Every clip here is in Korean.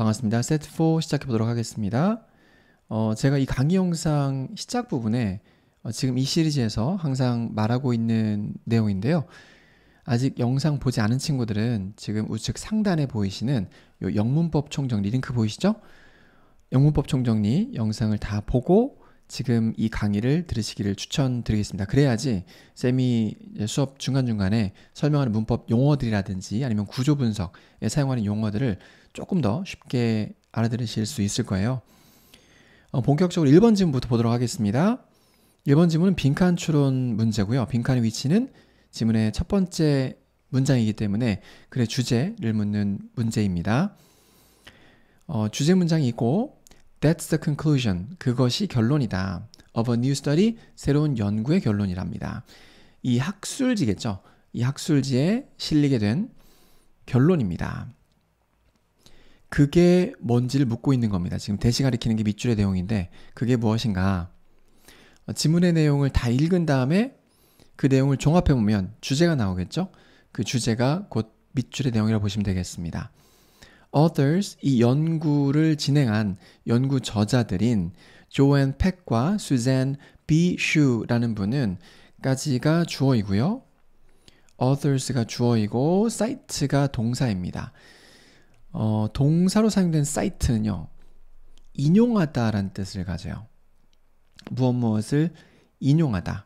반갑습니다. 세트 4 시작해 보도록 하겠습니다. 제가 이 강의 영상 시작 부분에 지금 이 시리즈에서 항상 말하고 있는 내용인데요. 아직 영상 보지 않은 친구들은 지금 우측 상단에 보이시는 요 영문법 총정리 링크 보이시죠? 영문법 총정리 영상을 다 보고 지금 이 강의를 들으시기를 추천드리겠습니다. 그래야지 쌤이 수업 중간중간에 설명하는 문법 용어들이라든지 아니면 구조 분석에 사용하는 용어들을 조금 더 쉽게 알아들으실 수 있을 거예요. 본격적으로 1번 지문부터 보도록 하겠습니다. 1번 지문은 빈칸 추론 문제고요. 빈칸의 위치는 지문의 첫 번째 문장이기 때문에 글의 주제를 묻는 문제입니다. 주제 문장이 있고 That's the conclusion. 그것이 결론이다. Of a new study. 새로운 연구의 결론이랍니다. 이 학술지겠죠. 이 학술지에 실리게 된 결론입니다. 그게 뭔지를 묻고 있는 겁니다. 지금 대시 가리키는 게 밑줄의 내용인데 그게 무엇인가? 지문의 내용을 다 읽은 다음에 그 내용을 종합해보면 주제가 나오겠죠. 그 주제가 곧 밑줄의 내용이라고 보시면 되겠습니다. Authors, 이 연구를 진행한 연구 저자들인 조앤 팩과 수잔 B. 슈라는 분은 까지가 주어이고요. Authors가 주어이고 cite가 동사입니다. 동사로 사용된 cite는요. 인용하다라는 뜻을 가져요. 무엇을 인용하다.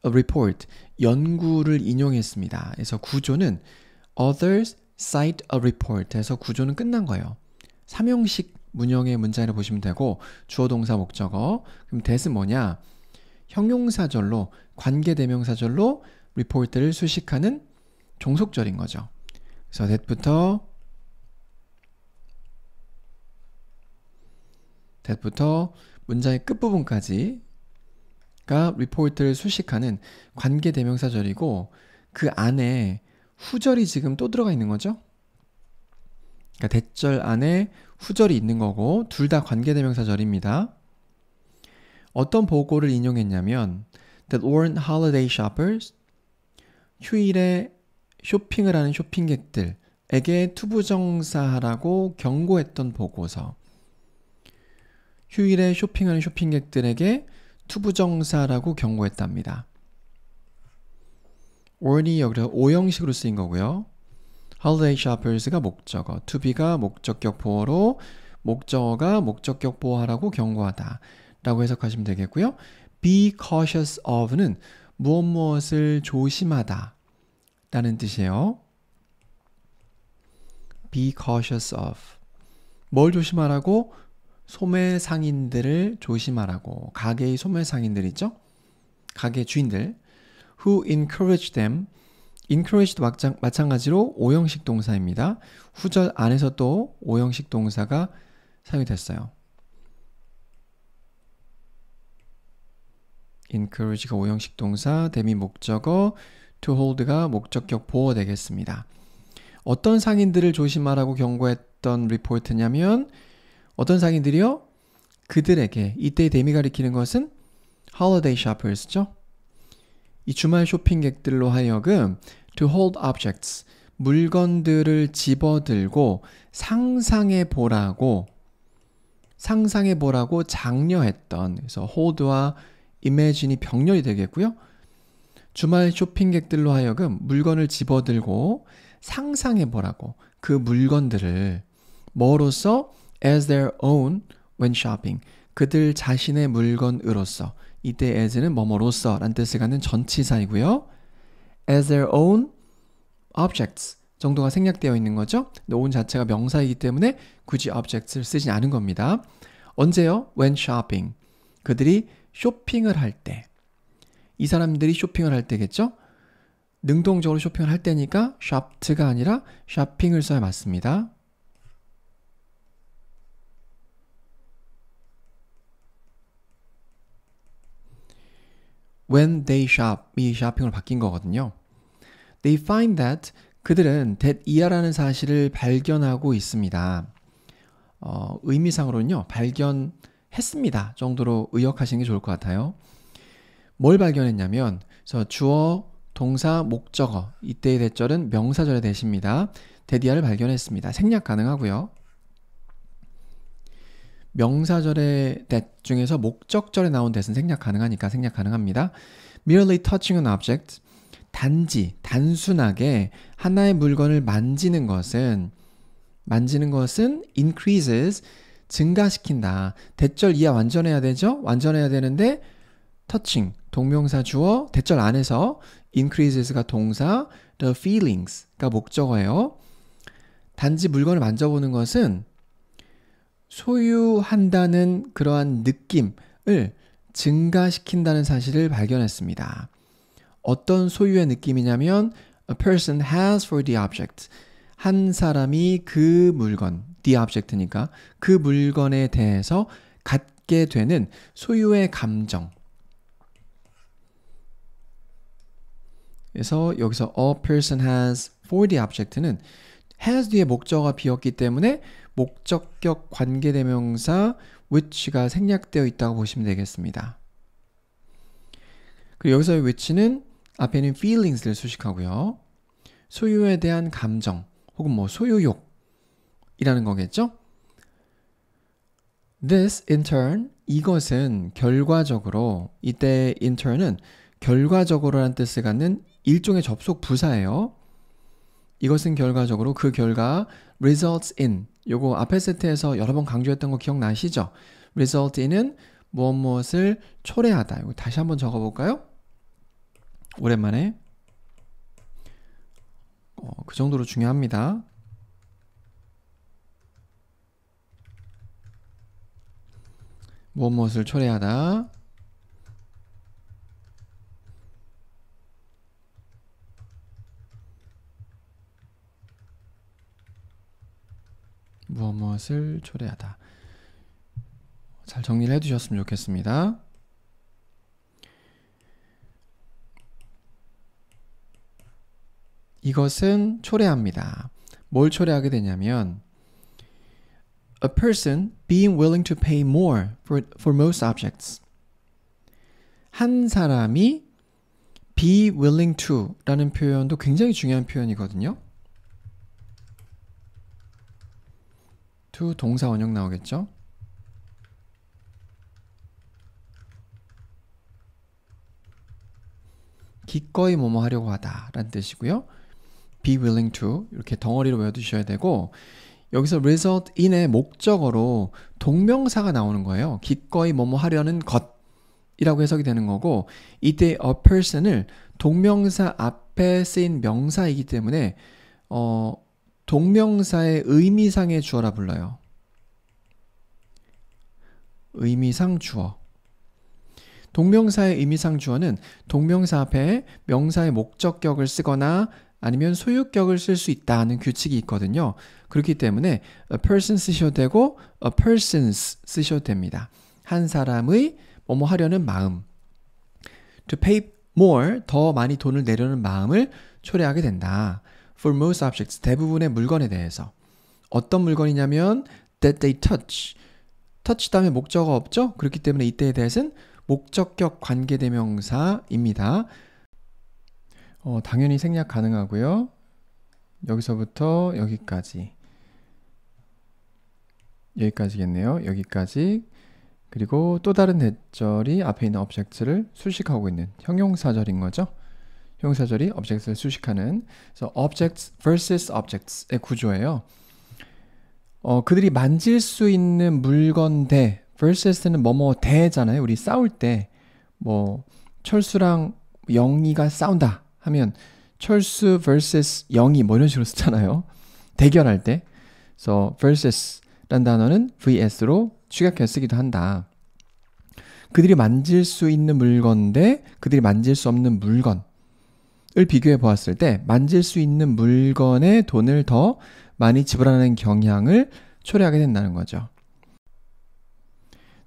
A report, 연구를 인용했습니다. 그래서 구조는 Authors cite a report 해서 구조는 끝난 거예요. 3형식 문형의 문장이라고 보시면 되고 주어 동사 목적어. 그럼 that은 뭐냐? 형용사절로 관계대명사절로 report를 수식하는 종속절인 거죠. 그래서 that부터 문장의 끝부분까지가 report를 수식하는 관계대명사절이고 그 안에 후절이 지금 또 들어가 있는 거죠. 그러니까 대절 안에 후절이 있는 거고 둘 다 관계대명사절입니다. 어떤 보고를 인용했냐면 that warned holiday shoppers, 휴일에 쇼핑을 하는 쇼핑객들에게 투부정사하라고 경고했던 보고서. 휴일에 쇼핑하는 쇼핑객들에게 투부정사라고 경고했답니다. warn이 여기서 오형식으로 쓰인 거고요. holiday shoppers가 목적어, to be가 목적격 보어로 목적어가 목적격 보어하라고 경고하다 라고 해석하시면 되겠고요. be cautious of는 무엇을 조심하다 라는 뜻이에요. be cautious of. 뭘 조심하라고? 소매상인들을 조심하라고. 가게의 소매상인들 있죠? 가게 주인들. Who encouraged them. encouraged 마찬가지로 오형식 동사입니다. 후절 안에서 또 오형식 동사가 사용이 됐어요. encourage가 오형식 동사, them이 목적어, to hold가 목적격 보어 되겠습니다. 어떤 상인들을 조심하라고 경고했던 리포트냐면 어떤 상인들이요? 그들에게, 이때의 them이 가리키는 것은 holiday shoppers죠. 이 주말 쇼핑객들로 하여금 to hold objects, 물건들을 집어들고 상상해 보라고 장려했던, 그래서 hold와 imagine이 병렬이 되겠고요. 주말 쇼핑객들로 하여금 물건을 집어들고 상상해 보라고 그 물건들을 뭐로써 as their own when shopping, 그들 자신의 물건으로서. 이때 as는 뭐뭐로서 라는 뜻을 갖는 전치사이고요. as their own objects 정도가 생략되어 있는 거죠. 근데 own 자체가 명사이기 때문에 굳이 objects를 쓰지 않은 겁니다. 언제요? when shopping. 그들이 쇼핑을 할 때. 이 사람들이 쇼핑을 할 때겠죠? 능동적으로 쇼핑을 할 때니까 shopped가 아니라 shopping을 써야 맞습니다. when they shop, 이 쇼핑으로 바뀐 거거든요. They find that, 그들은 that 이하라는 사실을 발견하고 있습니다. 의미상으로는요, 발견했습니다 정도로 의역하시는 게 좋을 것 같아요. 뭘 발견했냐면, 그래서 주어, 동사, 목적어, 이때의 대절은 명사절의 대시입니다. that 이하를 발견했습니다. 생략 가능하고요. 명사절의 that 중에서 목적절에 나온 that은 생략 가능하니까 생략 가능합니다. merely touching an object, 단지, 단순하게 하나의 물건을 만지는 것은 increases, 증가시킨다. 대절 이하 완전해야 되죠? 완전해야 되는데 touching, 동명사 주어, 대절 안에서 increases가 동사, the feelings가 목적어예요. 단지 물건을 만져보는 것은 소유한다는 그러한 느낌을 증가시킨다는 사실을 발견했습니다. 어떤 소유의 느낌이냐면 a person has for the object. 한 사람이 그 물건, the object니까 그 물건에 대해서 갖게 되는 소유의 감정. 그래서 여기서 a person has for the object는 has 뒤에 목적어가 비었기 때문에 목적격 관계대명사 which가 생략되어 있다고 보시면 되겠습니다. 그리고 여기서의 which는 앞에 있는 feelings를 수식하고요. 소유에 대한 감정 혹은 뭐 소유욕이라는 거겠죠? This in turn, 이것은 결과적으로, 이때 in turn은 결과적으로라는 뜻을 갖는 일종의 접속 부사예요. 이것은 결과적으로 그 결과 results in, 요거 앞에 세트에서 여러 번 강조했던 거 기억나시죠? result in은 무엇을 초래하다. 이거 다시 한번 적어볼까요? 오랜만에. 그 정도로 중요합니다. 무엇을 초래하다. 무엇을 초래하다. 잘 정리를 해두셨으면 좋겠습니다. 이것은 초래합니다. 뭘 초래하게 되냐면 a person being willing to pay more for most objects. 한 사람이 be willing to 라는 표현도 굉장히 중요한 표현이거든요. to 동사 원형 나오겠죠? 기꺼이 뭐뭐 하려고 하다 라는 뜻이고요. be willing to 이렇게 덩어리로 외워두셔야 되고 여기서 result in의 목적어로 동명사가 나오는 거예요. 기꺼이 뭐뭐 하려는 것이라고 해석이 되는 거고 이때 a person을 동명사 앞에 쓰인 명사이기 때문에 동명사의 의미상의 주어라 불러요. 의미상 주어. 동명사의 의미상 주어는 동명사 앞에 명사의 목적격을 쓰거나 아니면 소유격을 쓸 수 있다는 규칙이 있거든요. 그렇기 때문에 a person 쓰셔도 되고 a persons 쓰셔도 됩니다. 한 사람의 뭐뭐 하려는 마음. to pay more, 더 많이 돈을 내려는 마음을 초래하게 된다. for most objects, 대부분의 물건에 대해서. 어떤 물건이냐면 that they touch. touch 다음에 목적어가 없죠? 그렇기 때문에 이때에 대해서는 목적격 관계대명사입니다. 당연히 생략 가능하고요. 여기서부터 여기까지겠네요. 여기까지. 그리고 또 다른 대절이 앞에 있는 object를 수식하고 있는 형용사절인 거죠. 형용사절이 object를 수식하는 그래서 objects versus objects의 구조예요. 그들이 만질 수 있는 물건 대 versus는 뭐뭐 대잖아요. 우리 싸울 때 뭐 철수랑 영희가 싸운다 하면 철수 vs 영희 뭐 이런 식으로 쓰잖아요. 대결할 때. 그래서 versus란 단어는 vs로 축약해서 쓰기도 한다. 그들이 만질 수 있는 물건 대 그들이 만질 수 없는 물건을 비교해 보았을 때 만질 수 있는 물건에 돈을 더 많이 지불하는 경향을 초래하게 된다는 거죠.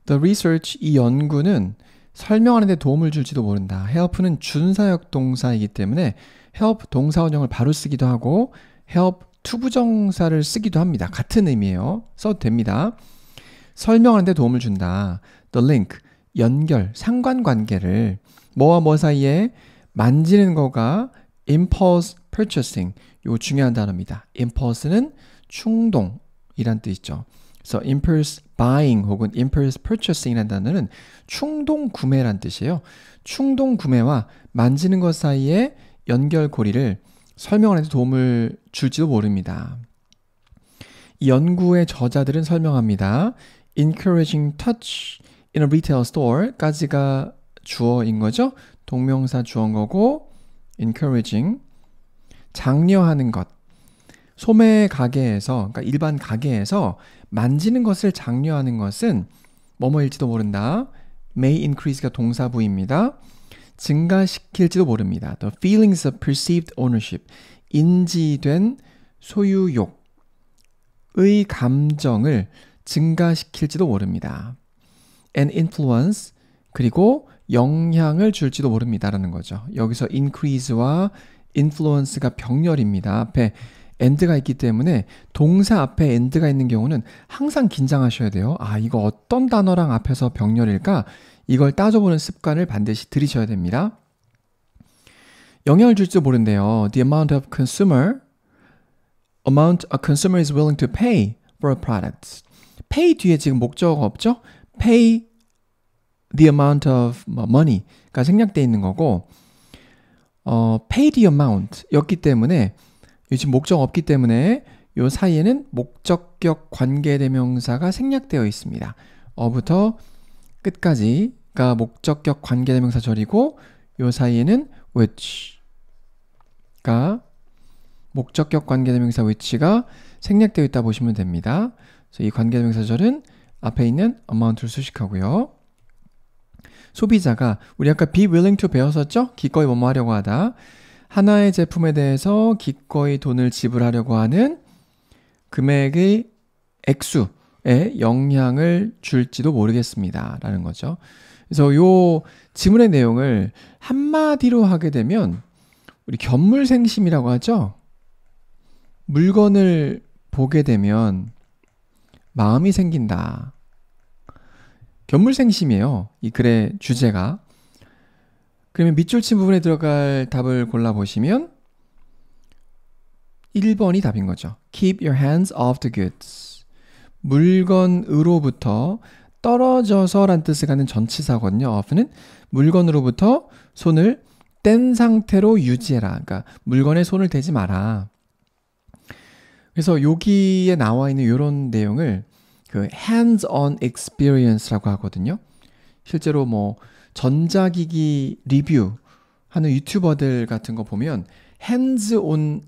The research, 이 연구는 설명하는 데 도움을 줄지도 모른다. help는 준사역 동사이기 때문에 help 동사 원형을 바로 쓰기도 하고 help 투부정사를 쓰기도 합니다. 같은 의미예요. 써도 됩니다. 설명하는 데 도움을 준다. The link, 연결, 상관관계를 뭐와 뭐 사이에 만지는 거가 impulse purchasing, 이거 중요한 단어입니다. impulse는 충동이란 뜻이죠. 그래서 impulse buying 혹은 impulse purchasing이라는 단어는 충동 구매란 뜻이에요. 충동 구매와 만지는 것 사이의 연결고리를 설명하는 데 도움을 줄지도 모릅니다. 이 연구의 저자들은 설명합니다. Encouraging touch in a retail store까지가 주어인 거죠. 동명사 주어인 거고 encouraging, 장려하는 것. 소매 가게에서, 그러니까 일반 가게에서 만지는 것을 장려하는 것은 뭐뭐일지도 모른다. may increase가 동사부입니다. 증가시킬지도 모릅니다. The feelings of perceived ownership, 인지된 소유욕의 감정을 증가시킬지도 모릅니다. And influence, 그리고 영향을 줄지도 모릅니다라는 거죠. 여기서 increase와 influence가 병렬입니다. 앞에 and가 있기 때문에 동사 앞에 and가 있는 경우는 항상 긴장하셔야 돼요. 아, 이거 어떤 단어랑 앞에서 병렬일까? 이걸 따져보는 습관을 반드시 들이셔야 됩니다. 영향을 줄지도 모른대요. The amount a consumer is willing to pay for a product. pay 뒤에 지금 목적어가 없죠? pay the amount of money가 생략되어 있는 거고 pay the amount 였기 때문에 지금 목적 없기 때문에 이 사이에는 목적격 관계대명사가 생략되어 있습니다. 어부터 끝까지가 목적격 관계대명사절이고 이 사이에는 which가 목적격 관계대명사 which가 생략되어 있다 보시면 됩니다. 그래서 이 관계대명사절은 앞에 있는 amount를 수식하고요. 소비자가 우리 아까 be willing to 배웠었죠? 기꺼이 뭐뭐 하려고 하다. 하나의 제품에 대해서 기꺼이 돈을 지불하려고 하는 금액의 액수에 영향을 줄지도 모르겠습니다. 라는 거죠. 그래서 요 지문의 내용을 한마디로 하게 되면 우리 견물생심이라고 하죠. 물건을 보게 되면 마음이 생긴다. 견물생심이에요. 이 글의 주제가. 그러면 밑줄 친 부분에 들어갈 답을 골라보시면 1번이 답인 거죠. Keep your hands off the goods. 물건으로부터 떨어져서 란 뜻을 갖는 전치사거든요. off는 물건으로부터 손을 뗀 상태로 유지해라. 그러니까 물건에 손을 대지 마라. 그래서 여기에 나와 있는 이런 내용을 그 hands-on experience라고 하거든요. 실제로 뭐 전자기기 리뷰하는 유튜버들 같은 거 보면 hands-on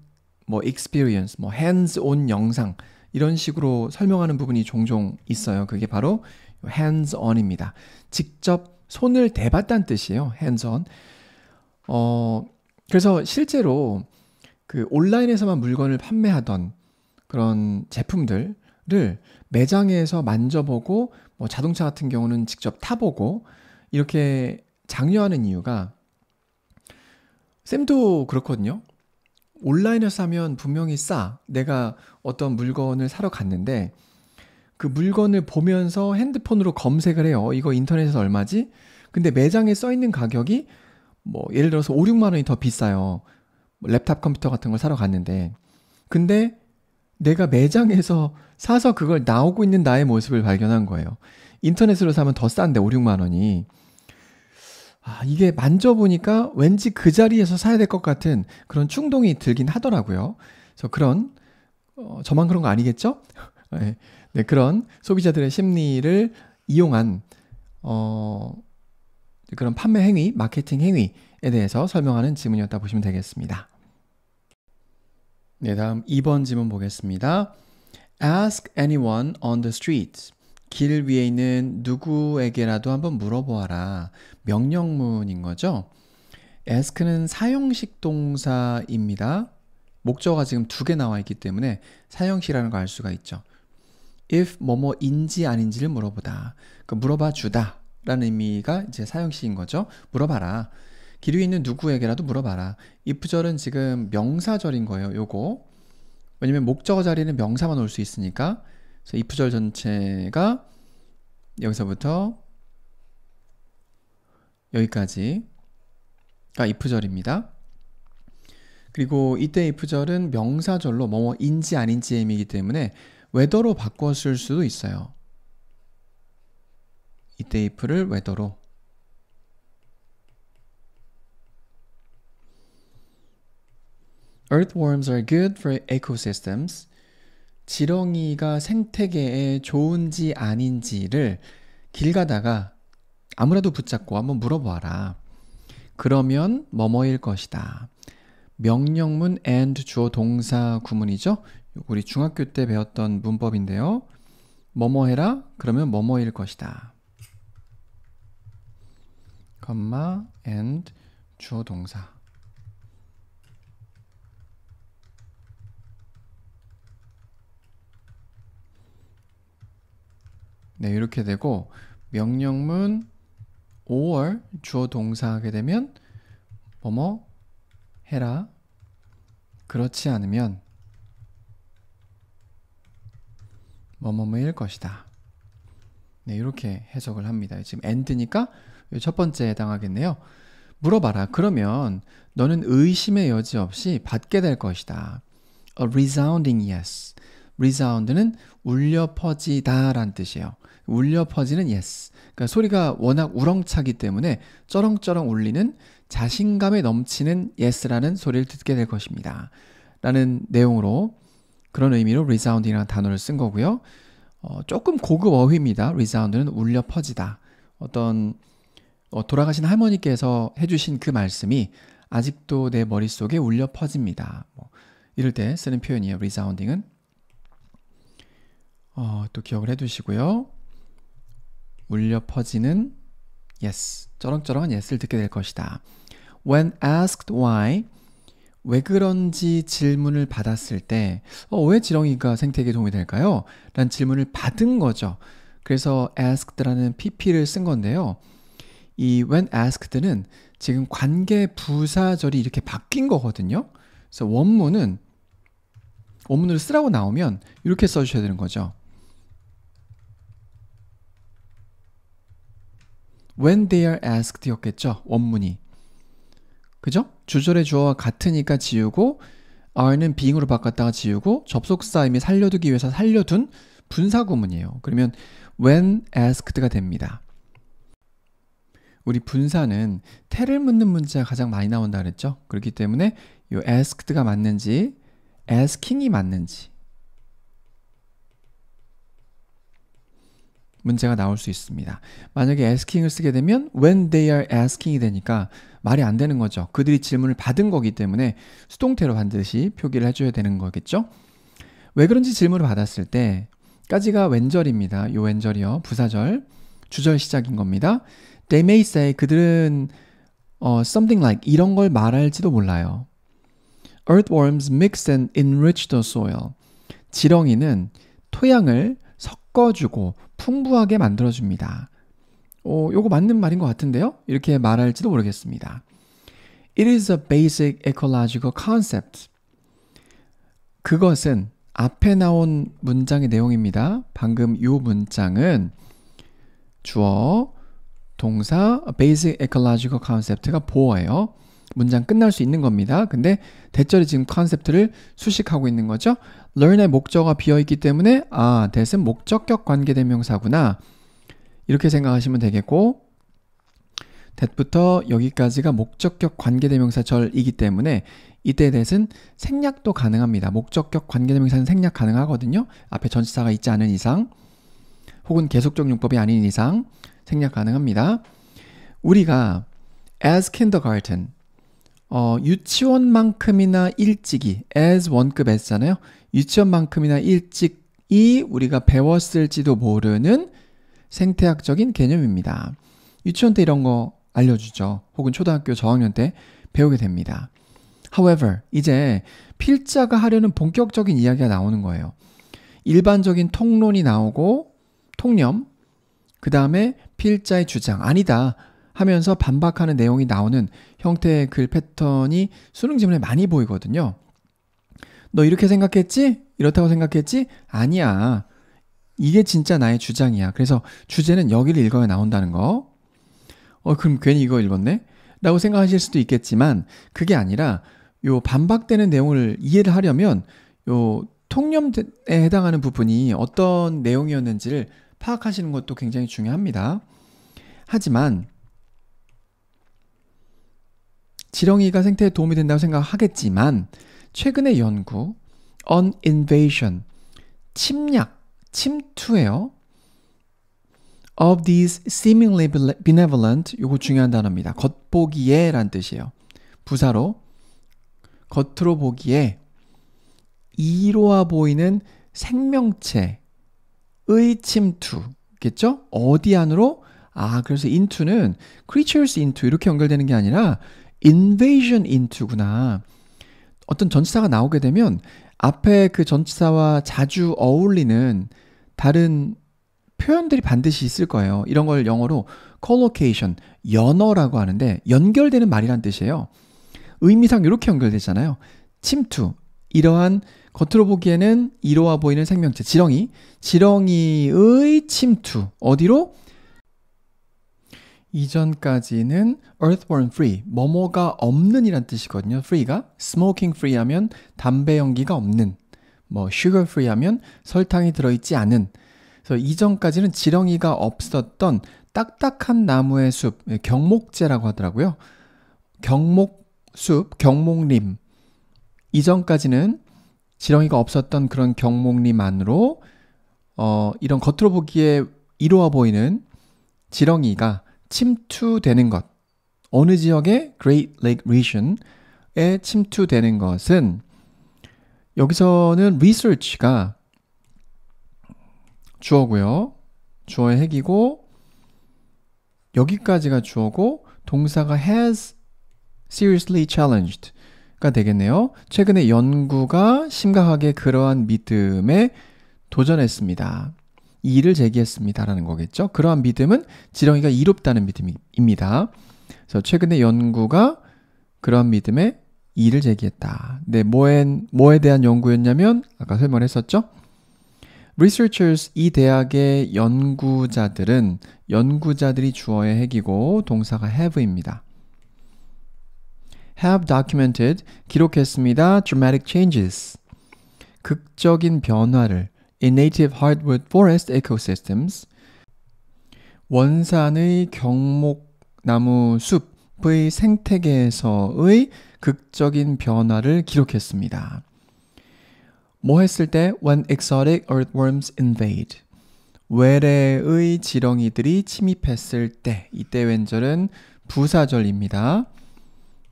뭐 experience, 뭐 hands-on 영상 이런 식으로 설명하는 부분이 종종 있어요. 그게 바로 hands-on입니다. 직접 손을 대봤다는 뜻이에요. hands-on. 그래서 실제로 그 온라인에서만 물건을 판매하던 그런 제품들을 매장에서 만져보고 뭐 자동차 같은 경우는 직접 타보고 이렇게 장려하는 이유가 쌤도 그렇거든요. 온라인에서 사면 분명히 싸. 내가 어떤 물건을 사러 갔는데 그 물건을 보면서 핸드폰으로 검색을 해요. 이거 인터넷에서 얼마지? 근데 매장에 써 있는 가격이 뭐 예를 들어서 5, 6만 원이 더 비싸요. 랩탑 컴퓨터 같은 걸 사러 갔는데 근데 내가 매장에서 사서 그걸 나오고 있는 나의 모습을 발견한 거예요. 인터넷으로 사면 더 싼데 5, 6만 원이. 아, 이게 만져보니까 왠지 그 자리에서 사야 될 것 같은 그런 충동이 들긴 하더라고요. 그래서 그런 저만 그런 거 아니겠죠? 네, 그런 소비자들의 심리를 이용한 그런 판매 행위, 마케팅 행위에 대해서 설명하는 지문이었다 보시면 되겠습니다. 네, 다음 2번 지문 보겠습니다. Ask anyone on the street. 길 위에 있는 누구에게라도 한번 물어보아라. 명령문인 거죠. ask는 사형식 동사입니다. 목적어가 지금 2개 나와 있기 때문에 사형식이라는 걸 알 수가 있죠. if 뭐뭐인지 아닌지를 물어보다. 그러니까 물어봐 주다 라는 의미가 이제 사형식인 거죠. 물어봐라. 길 위에 있는 누구에게라도 물어봐라. if절은 지금 명사절인 거예요. 요거. 왜냐면 목적어 자리에는 명사만 올 수 있으니까. 그래서 if절 전체가 여기서부터 여기까지가 if절입니다. 그리고 이때 if절은 명사절로 뭐뭐인지 아닌지의 의미이기 때문에 whether로 바꿨을 수도 있어요. 이때 if를 whether로. Earthworms are good for ecosystems. 지렁이가 생태계에 좋은지 아닌지를 길 가다가 아무래도 붙잡고 한번 물어보아라. 그러면 뭐뭐일 것이다. 명령문 and 주어 동사 구문이죠. 우리 중학교 때 배웠던 문법인데요. 뭐뭐 해라? 그러면 뭐뭐일 것이다. 컴마 and 주어 동사. 네, 이렇게 되고 명령문 or 주어 동사 하게 되면 뭐뭐 해라. 그렇지 않으면 뭐뭐일 것이다. 네, 이렇게 해석을 합니다. 지금 and니까 첫 번째에 해당하겠네요. 물어봐라. 그러면 너는 의심의 여지 없이 받게 될 것이다. A resounding yes. resound는 울려 퍼지다 라는 뜻이에요. 울려 퍼지는 yes. 그러니까 소리가 워낙 우렁차기 때문에 쩌렁쩌렁 울리는 자신감에 넘치는 yes라는 소리를 듣게 될 것입니다. 라는 내용으로 그런 의미로 resounding이라는 단어를 쓴 거고요. 조금 고급 어휘입니다. resound는 울려 퍼지다. 어떤 돌아가신 할머니께서 해주신 그 말씀이 아직도 내 머릿속에 울려 퍼집니다. 이럴 때 쓰는 표현이에요. resounding은. 또 기억을 해두시고요. 울려 퍼지는 yes, 쩌렁쩌렁한 yes를 듣게 될 것이다. When asked why, 왜 그런지 질문을 받았을 때 왜 지렁이가 생태계에 도움이 될까요? 라는 질문을 받은 거죠. 그래서 asked라는 pp를 쓴 건데요. 이 when asked는 지금 관계 부사절이 이렇게 바뀐 거거든요. 그래서 원문으로 쓰라고 나오면 이렇게 써주셔야 되는 거죠. When they are asked 였겠죠. 원문이. 그죠? 주절의 주어와 같으니까 지우고 are는 being으로 바꿨다가 지우고 접속사 의미 살려두기 위해서 살려둔 분사구문이에요. 그러면 when asked가 됩니다. 우리 분사는 태를 묻는 문자가 가장 많이 나온다 그랬죠? 그렇기 때문에 이 asked가 맞는지 asking이 맞는지 문제가 나올 수 있습니다. 만약에 asking을 쓰게 되면 when they are asking이 되니까 말이 안 되는 거죠. 그들이 질문을 받은 거기 때문에 수동태로 반드시 표기를 해줘야 되는 거겠죠. 왜 그런지 질문을 받았을 때까지가 왼절입니다. 요 왼절이요. 부사절, 주절 시작인 겁니다. They may say 그들은 something like 이런 걸 말할지도 몰라요. Earthworms mix and enrich the soil. 지렁이는 토양을 섞어주고 풍부하게 만들어줍니다. 요거 맞는 말인 것 같은데요? 이렇게 말할지도 모르겠습니다. It is a basic ecological concept. 그것은 앞에 나온 문장의 내용입니다. 방금 요 문장은 주어, 동사, basic ecological concept가 보어예요. 문장 끝날 수 있는 겁니다. 근데 대절이 지금 컨셉트를 수식하고 있는 거죠. learn의 목적어가 비어있기 때문에 that은 목적격 관계대명사구나. 이렇게 생각하시면 되겠고 that부터 여기까지가 목적격 관계대명사절이기 때문에 이때 that은 생략도 가능합니다. 목적격 관계대명사는 생략 가능하거든요. 앞에 전치사가 있지 않은 이상 혹은 계속적 용법이 아닌 이상 생략 가능합니다. 우리가 as kindergarten 유치원만큼이나 일찍이 as 원급 했잖아요. 유치원만큼이나 일찍이 우리가 배웠을지도 모르는 생태학적인 개념입니다. 유치원 때 이런 거 알려주죠. 혹은 초등학교 저학년 때 배우게 됩니다. However, 이제 필자가 하려는 본격적인 이야기가 나오는 거예요. 일반적인 통론이 나오고 통념, 그 다음에 필자의 주장, 아니다 하면서 반박하는 내용이 나오는 형태의 글 패턴이 수능 지문에 많이 보이거든요. 너 이렇게 생각했지? 이렇다고 생각했지? 아니야. 이게 진짜 나의 주장이야. 그래서 주제는 여기를 읽어야 나온다는 거. 그럼 괜히 이거 읽었네? 라고 생각하실 수도 있겠지만 그게 아니라 요 반박되는 내용을 이해를 하려면 요 통념에 해당하는 부분이 어떤 내용이었는지를 파악하시는 것도 굉장히 중요합니다. 하지만 지렁이가 생태에 도움이 된다고 생각하겠지만 최근의 연구 on invasion, 침략, 침투예요. of these seemingly benevolent, 요거 중요한 단어입니다. 겉보기에 란 뜻이에요. 부사로 겉으로 보기에 이로와 보이는 생명체의 침투겠죠? 어디 안으로? 그래서 into는 creatures into 이렇게 연결되는 게 아니라 invasion into구나. 어떤 전치사가 나오게 되면 앞에 그 전치사와 자주 어울리는 다른 표현들이 반드시 있을 거예요. 이런 걸 영어로 collocation, 연어라고 하는데 연결되는 말이란 뜻이에요. 의미상 이렇게 연결되잖아요. 침투, 이러한 겉으로 보기에는 이로와 보이는 생명체, 지렁이의 침투. 어디로? 이전까지는 earthworm free, 뭐뭐가 없는 이란 뜻이거든요. free가 smoking free 하면 담배 연기가 없는, sugar free 하면 설탕이 들어있지 않은. 그래서 이전까지는 지렁이가 없었던 딱딱한 나무의 숲, 경목재라고 하더라고요. 경목숲, 경목림. 이전까지는 지렁이가 없었던 그런 경목림 안으로 이런 겉으로 보기에 이로와 보이는 지렁이가 침투되는 것. 어느 지역의 Great Lake Region에 침투되는 것은 여기서는 research가 주어고요. 주어의 핵이고 여기까지가 주어고 동사가 has seriously challenged가 되겠네요. 최근에 연구가 심각하게 그러한 믿음에 도전했습니다. 이의를 제기했습니다라는 거겠죠. 그러한 믿음은 지렁이가 이롭다는 믿음입니다. 그래서 최근에 연구가 그러한 믿음에 이의를 제기했다. 네, 뭐에 대한 연구였냐면 아까 설명했었죠. Researchers, 이 대학의 연구자들이 주어의 핵이고 동사가 have입니다. have documented, 기록했습니다. dramatic changes, 극적인 변화를 in native hardwood forest ecosystems, 원산의 경목나무 숲의 생태계에서의 극적인 변화를 기록했습니다. 뭐 했을 때? When exotic earthworms invade, 외래의 지렁이들이 침입했을 때. 이때 왼절은 부사절입니다.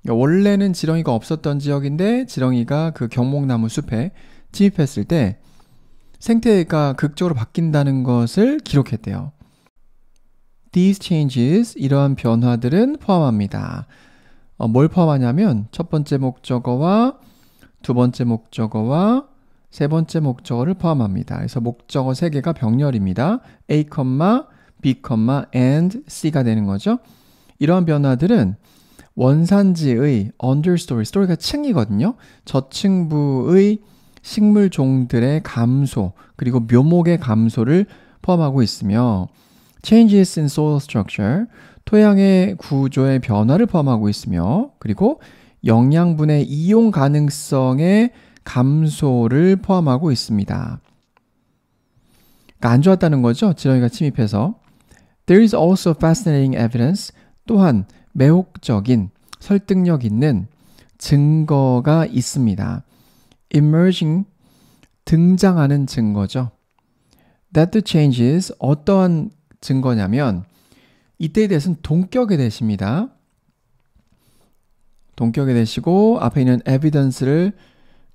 원래는 지렁이가 없었던 지역인데 지렁이가 그 경목나무 숲에 침입했을 때 생태가 극적으로 바뀐다는 것을 기록했대요. These changes, 이러한 변화들은 포함합니다. 뭘 포함하냐면 첫 번째 목적어와 두 번째 목적어와 세 번째 목적어를 포함합니다. 그래서 목적어 3개가 병렬입니다. A, B, and C가 되는 거죠. 이러한 변화들은 원산지의 understory, story가 층이거든요. 저층부의 식물종들의 감소, 그리고 묘목의 감소를 포함하고 있으며 changes in soil structure, 토양의 구조의 변화를 포함하고 있으며 그리고 영양분의 이용 가능성의 감소를 포함하고 있습니다. 그러니까 안 좋았다는 거죠. 지렁이가 침입해서. There is also fascinating evidence, 또한 매혹적인, 설득력 있는 증거가 있습니다. Emerging, 등장하는 증거죠. That the changes, 어떠한 증거냐면 이때에 대해서는 동격에 대십니다. 동격에 대시고 앞에 있는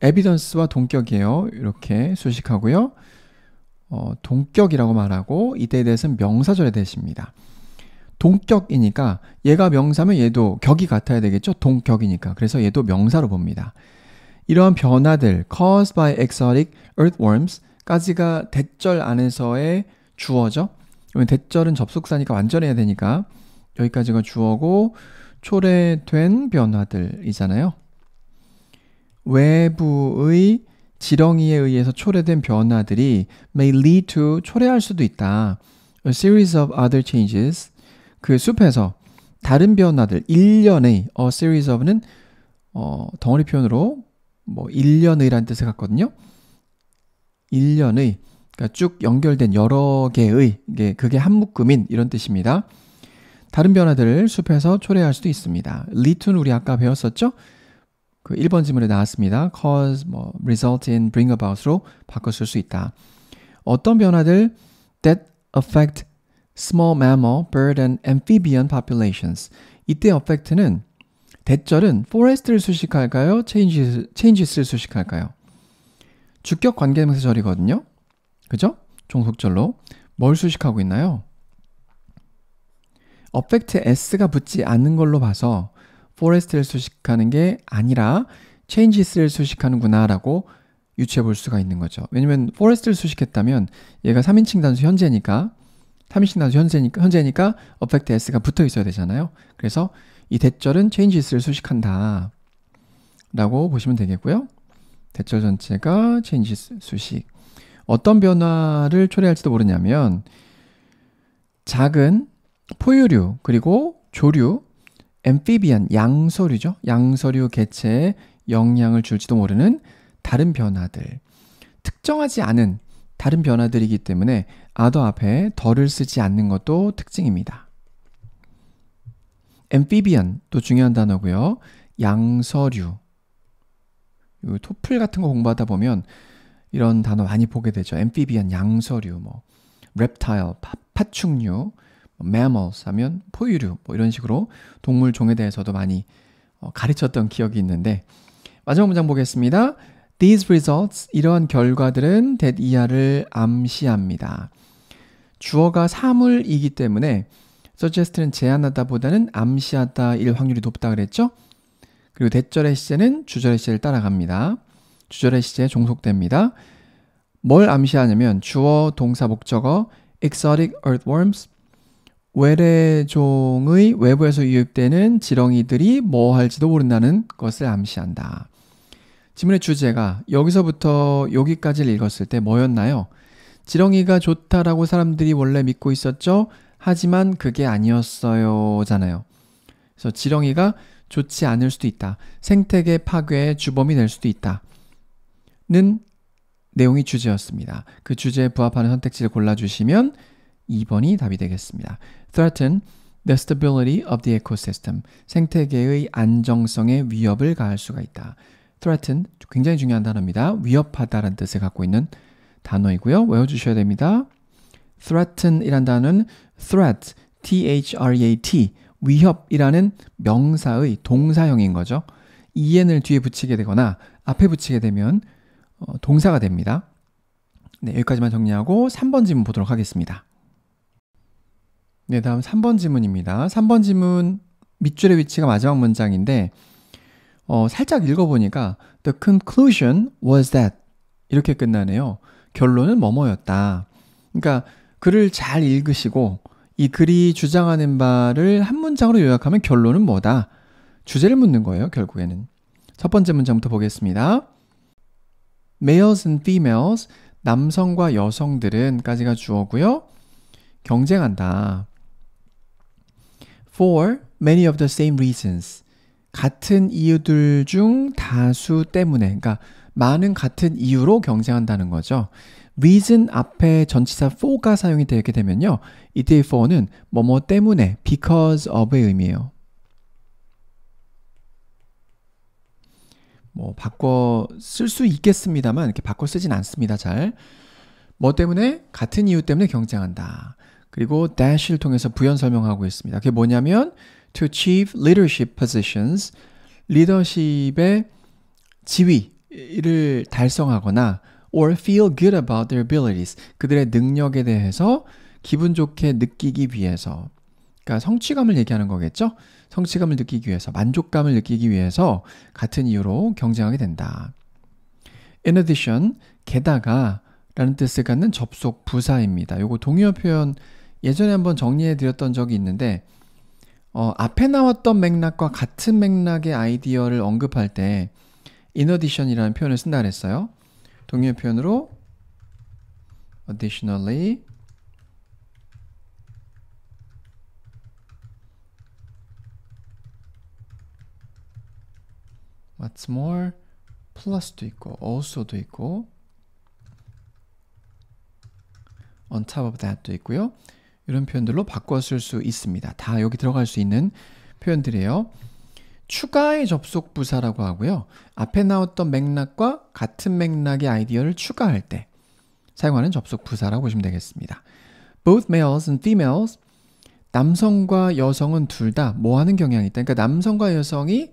evidence와 동격이에요. 이렇게 수식하고요. 동격이라고 말하고 이때에 대해서는 명사절에 대십니다. 동격이니까 얘가 명사면 얘도 격이 같아야 되겠죠. 동격이니까. 그래서 얘도 명사로 봅니다. 이러한 변화들 caused by exotic earthworms 까지가 대절 안에서의 주어죠. 대절은 접속사니까 완전해야 되니까 여기까지가 주어고 초래된 변화들이잖아요. 외부의 지렁이에 의해서 초래된 변화들이 may lead to, 초래할 수도 있다. A series of other changes, 그 숲에서 다른 변화들, 일련의, a series of는 덩어리 표현으로 일련의라는 뜻을 갖거든요. 일련의, 그러니까 쭉 연결된 여러 개의, 그게 한 묶음인 이런 뜻입니다. 다른 변화들을 숲에서 초래할 수도 있습니다. lead to는 우리 아까 배웠었죠? 그 1번 지문에 나왔습니다. cause, result in, bring about으로 바꿔 쓸 수 있다. 어떤 변화들 that affect small mammal, bird and amphibian populations. 이때 affect는 대절은 forest를 수식할까요? changes를 수식할까요? 주격 관계명사 절이거든요. 그죠? 종속절로. 뭘 수식하고 있나요? affect에 s가 붙지 않는 걸로 봐서 forest를 수식하는 게 아니라 changes를 수식하는구나 라고 유추해 볼 수가 있는 거죠. 왜냐면 forest를 수식했다면 얘가 3인칭 단수 현재니까 affect s가 붙어 있어야 되잖아요. 그래서 이 대절은 changes를 수식한다 라고 보시면 되겠고요. 대절 전체가 changes 수식. 어떤 변화를 초래할지도 모르냐면 작은 포유류 그리고 조류, amphibian, 양서류죠. 양서류 개체에 영향을 줄지도 모르는 다른 변화들. 특정하지 않은 다른 변화들이기 때문에 other 앞에 더를 쓰지 않는 것도 특징입니다. amphibian 또 중요한 단어고요. 양서류. 토플 같은 거 공부하다 보면 이런 단어 많이 보게 되죠. amphibian, 양서류, reptile, 파충류, mammals 하면 포유류, 이런 식으로 동물 종에 대해서도 많이 가르쳤던 기억이 있는데 마지막 문장 보겠습니다. These results, 이러한 결과들은 that 이하를 암시합니다. 주어가 사물이기 때문에 suggest는 제안하다 보다는 암시하다일 확률이 높다 그랬죠? 그리고 대절의 시제는 주절의 시제를 따라갑니다. 주절의 시제에 종속됩니다. 뭘 암시하냐면 주어, 동사, 목적어 exotic earthworms, 외래종의 외부에서 유입되는 지렁이들이 뭐 할지도 모른다는 것을 암시한다. 지문의 주제가 여기서부터 여기까지를 읽었을 때 뭐였나요? 지렁이가 좋다라고 사람들이 원래 믿고 있었죠? 하지만 그게 아니었어요 잖아요. 그래서 지렁이가 좋지 않을 수도 있다. 생태계 파괴의 주범이 될 수도 있다. 는 내용이 주제였습니다. 그 주제에 부합하는 선택지를 골라주시면 2번이 답이 되겠습니다. Threaten the stability of the ecosystem. 생태계의 안정성에 위협을 가할 수가 있다. Threaten, 굉장히 중요한 단어입니다. 위협하다라는 뜻을 갖고 있는 단어이고요. 외워주셔야 됩니다. Threaten 이란 단어는 threat, T-H-R-E-A-T, 위협이라는 명사의 동사형인 거죠. en을 뒤에 붙이게 되거나 앞에 붙이게 되면 동사가 됩니다. 네, 여기까지만 정리하고 3번 지문 보도록 하겠습니다. 네, 다음 3번 지문입니다. 3번 지문 밑줄의 위치가 마지막 문장인데 살짝 읽어보니까 The conclusion was that 이렇게 끝나네요. 결론은 뭐뭐였다. 그러니까 글을 잘 읽으시고 이 글이 주장하는 바를 한 문장으로 요약하면 결론은 뭐다. 주제를 묻는 거예요. 결국에는. 첫 번째 문장부터 보겠습니다. Males and females, 남성과 여성들은 까지가 주어고요. 경쟁한다. For many of the same reasons. 같은 이유들 중 다수 때문에, 그러니까 많은 같은 이유로 경쟁한다는 거죠. reason 앞에 전치사 for가 사용이 되게 되면요. 이때의 for는 뭐뭐 때문에, because of의 의미예요. 바꿔 쓸 수 있겠습니다만 이렇게 바꿔 쓰진 않습니다. 잘. 뭐 때문에? 같은 이유 때문에 경쟁한다. 그리고 dash를 통해서 부연 설명하고 있습니다. 그게 뭐냐면 to achieve leadership positions, 리더십의 지위를 달성하거나 or feel good about their abilities, 그들의 능력에 대해서 기분 좋게 느끼기 위해서, 그러니까 성취감을 얘기하는 거겠죠? 성취감을 느끼기 위해서, 만족감을 느끼기 위해서 같은 이유로 경쟁하게 된다. In addition, 게다가 라는 뜻을 갖는 접속 부사입니다. 요거 동의어 표현 예전에 한번 정리해 드렸던 적이 있는데 앞에 나왔던 맥락과 같은 맥락의 아이디어를 언급할 때 in addition이라는 표현을 쓴다 그랬어요. 동의어 표현으로 additionally, what's more, plus도 있고 also도 있고 on top of that도 있고요. 이런 표현들로 바꿔 쓸 수 있습니다. 다 여기 들어갈 수 있는 표현들이에요. 추가의 접속 부사라고 하고요. 앞에 나왔던 맥락과 같은 맥락의 아이디어를 추가할 때 사용하는 접속 부사라고 보시면 되겠습니다. Both males and females, 남성과 여성은 둘 다 뭐 하는 경향이 있다. 그러니까 남성과 여성이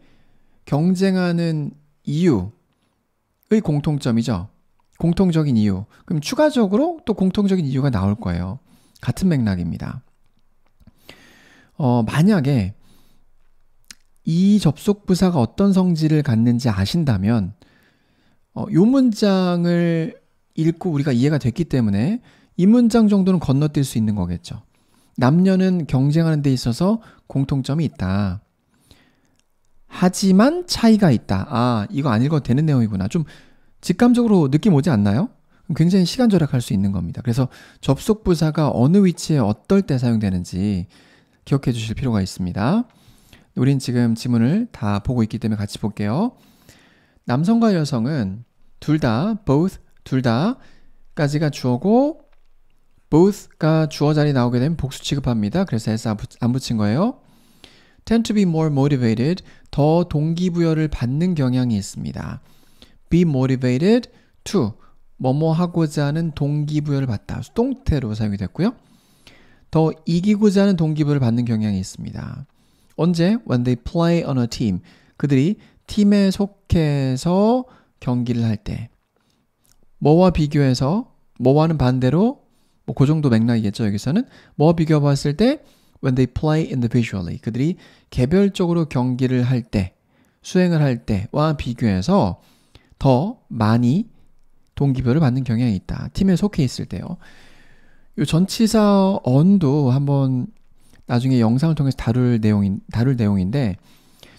경쟁하는 이유의 공통점이죠. 공통적인 이유. 그럼 추가적으로 또 공통적인 이유가 나올 거예요. 같은 맥락입니다. 만약에 이 접속 부사가 어떤 성질을 갖는지 아신다면 이 문장을 읽고 우리가 이해가 됐기 때문에 이 문장 정도는 건너뛸 수 있는 거겠죠. 남녀는 경쟁하는 데 있어서 공통점이 있다. 하지만 차이가 있다. 아, 이거 안 읽어도 되는 내용이구나. 좀 직감적으로 느낌 오지 않나요? 굉장히 시간 절약할 수 있는 겁니다. 그래서 접속 부사가 어느 위치에 어떨 때 사용되는지 기억해 주실 필요가 있습니다. 우린 지금 지문을 다 보고 있기 때문에 같이 볼게요. 남성과 여성은 둘 다, both, 둘 다까지가 주어고 both가 주어 자리 나오게 되면 복수 취급합니다. 그래서 s 안 붙인 거예요. tend to be more motivated, 더 동기부여를 받는 경향이 있습니다. be motivated to, 뭐뭐 하고자 하는 동기부여를 받다. 수동태로 사용이 됐고요. 더 이기고자 하는 동기부여를 받는 경향이 있습니다. 언제? When they play on a team. 그들이 팀에 속해서 경기를 할 때. 뭐와 비교해서, 뭐와는 반대로, 뭐 그 정도 맥락이겠죠, 여기서는. 뭐와 비교해 봤을 때, when they play individually. 그들이 개별적으로 경기를 할 때, 수행을 할 때와 비교해서 더 많이 동기부여를 받는 경향이 있다. 팀에 속해 있을 때요. 이 전치사 on도 한번 나중에 영상을 통해서 다룰 내용인데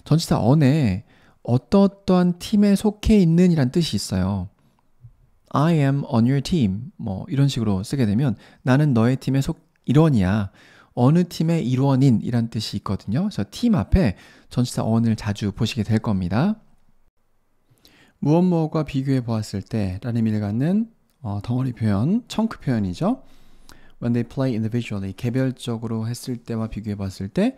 전치사 on에 어떠한 팀에 속해 있는 이란 뜻이 있어요. I am on your team. 뭐 이런 식으로 쓰게 되면 나는 너의 팀의 일원이야. 어느 팀의 일원인 이란 뜻이 있거든요. 그래서 팀 앞에 전치사 on을 자주 보시게 될 겁니다. 무엇 무엇과 비교해 보았을 때 라는 의미를 갖는 덩어리 표현, 청크 표현이죠. When they play individually, 개별적으로 했을 때와 비교해 봤을 때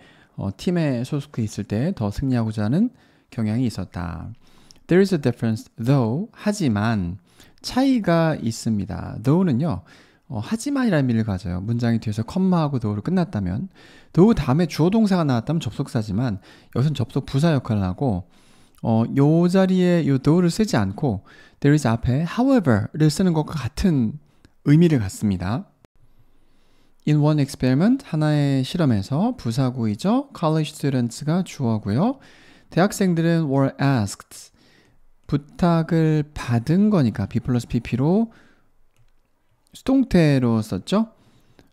팀에 소속해 있을 때 더 승리하고자 하는 경향이 있었다. There is a difference, though, 하지만 차이가 있습니다. though는요, 하지만이라는 의미를 가져요. 문장이 뒤에서 컴마하고 though로 끝났다면 though 다음에 주어 동사가 나왔다면 접속사지만 여기서는 접속 부사 역할을 하고 요 자리에 요 though를 쓰지 않고 there is 앞에 however를 쓰는 것과 같은 의미를 갖습니다. In one experiment, 하나의 실험에서 부사구이죠. College students가 주어고요. 대학생들은 were asked, 부탁을 받은 거니까 B 플러스 PP로 수동태로 썼죠.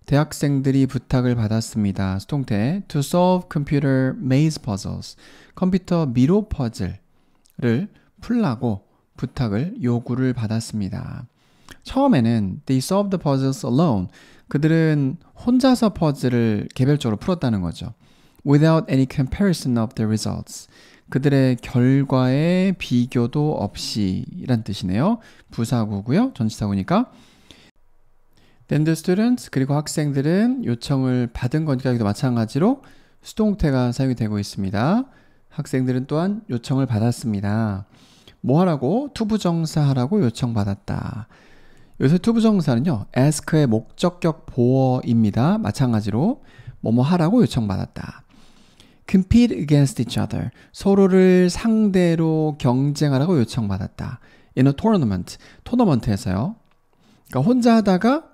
대학생들이 부탁을 받았습니다. 수동태 to solve computer maze puzzles, 컴퓨터 미로 퍼즐을 풀라고 부탁을 요구를 받았습니다. 처음에는 they solved the puzzles alone, 그들은 혼자서 퍼즐을 개별적으로 풀었다는 거죠. Without any comparison of the results, 그들의 결과에 비교도 없이 이란 뜻이네요. 부사구고요. 전치사구니까. Then the students, 그리고 학생들은 요청을 받은 거니까 여기도 마찬가지로 수동태가 사용이 되고 있습니다. 학생들은 또한 요청을 받았습니다. 뭐 하라고? 투부정사 하라고 요청받았다. 여기서 투부정사는요, ask의 목적격 보어입니다. 마찬가지로 뭐뭐 하라고 요청받았다. compete against each other, 서로를 상대로 경쟁하라고 요청받았다. in a tournament, 토너먼트에서요. 그러니까 혼자 하다가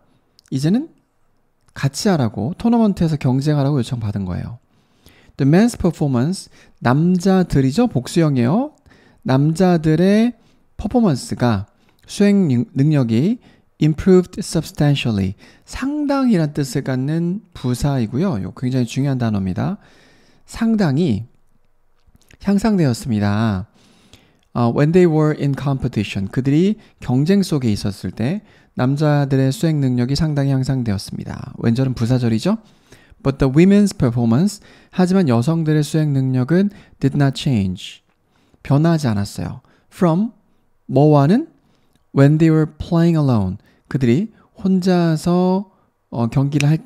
이제는 같이 하라고, 토너먼트에서 경쟁하라고 요청받은 거예요. The men's performance, 남자들이죠. 복수형이에요. 남자들의 퍼포먼스가, 수행 능력이 improved substantially, 상당히란 뜻을 갖는 부사이고요. 이거 굉장히 중요한 단어입니다. 상당히 향상되었습니다. When they were in competition, 그들이 경쟁 속에 있었을 때 남자들의 수행 능력이 상당히 향상되었습니다. 왼절은 부사절이죠. But the women's performance, 하지만 여성들의 수행 능력은 did not change, 변하지 않았어요. From, 뭐와는 when they were playing alone, 그들이 혼자서 경기를 할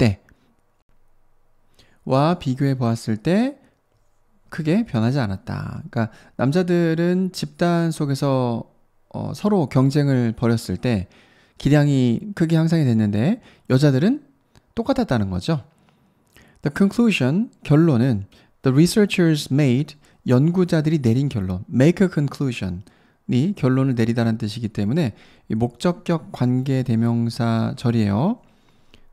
때와 비교해 보았을 때 크게 변하지 않았다. 그러니까 남자들은 집단 속에서 서로 경쟁을 벌였을 때 기량이 크게 향상이 됐는데 여자들은 똑같았다는 거죠. The conclusion, 결론은 the researchers made, 연구자들이 내린 결론, make a conclusion이 결론을 내리다라는 뜻이기 때문에 이 목적격 관계 대명사 절이에요.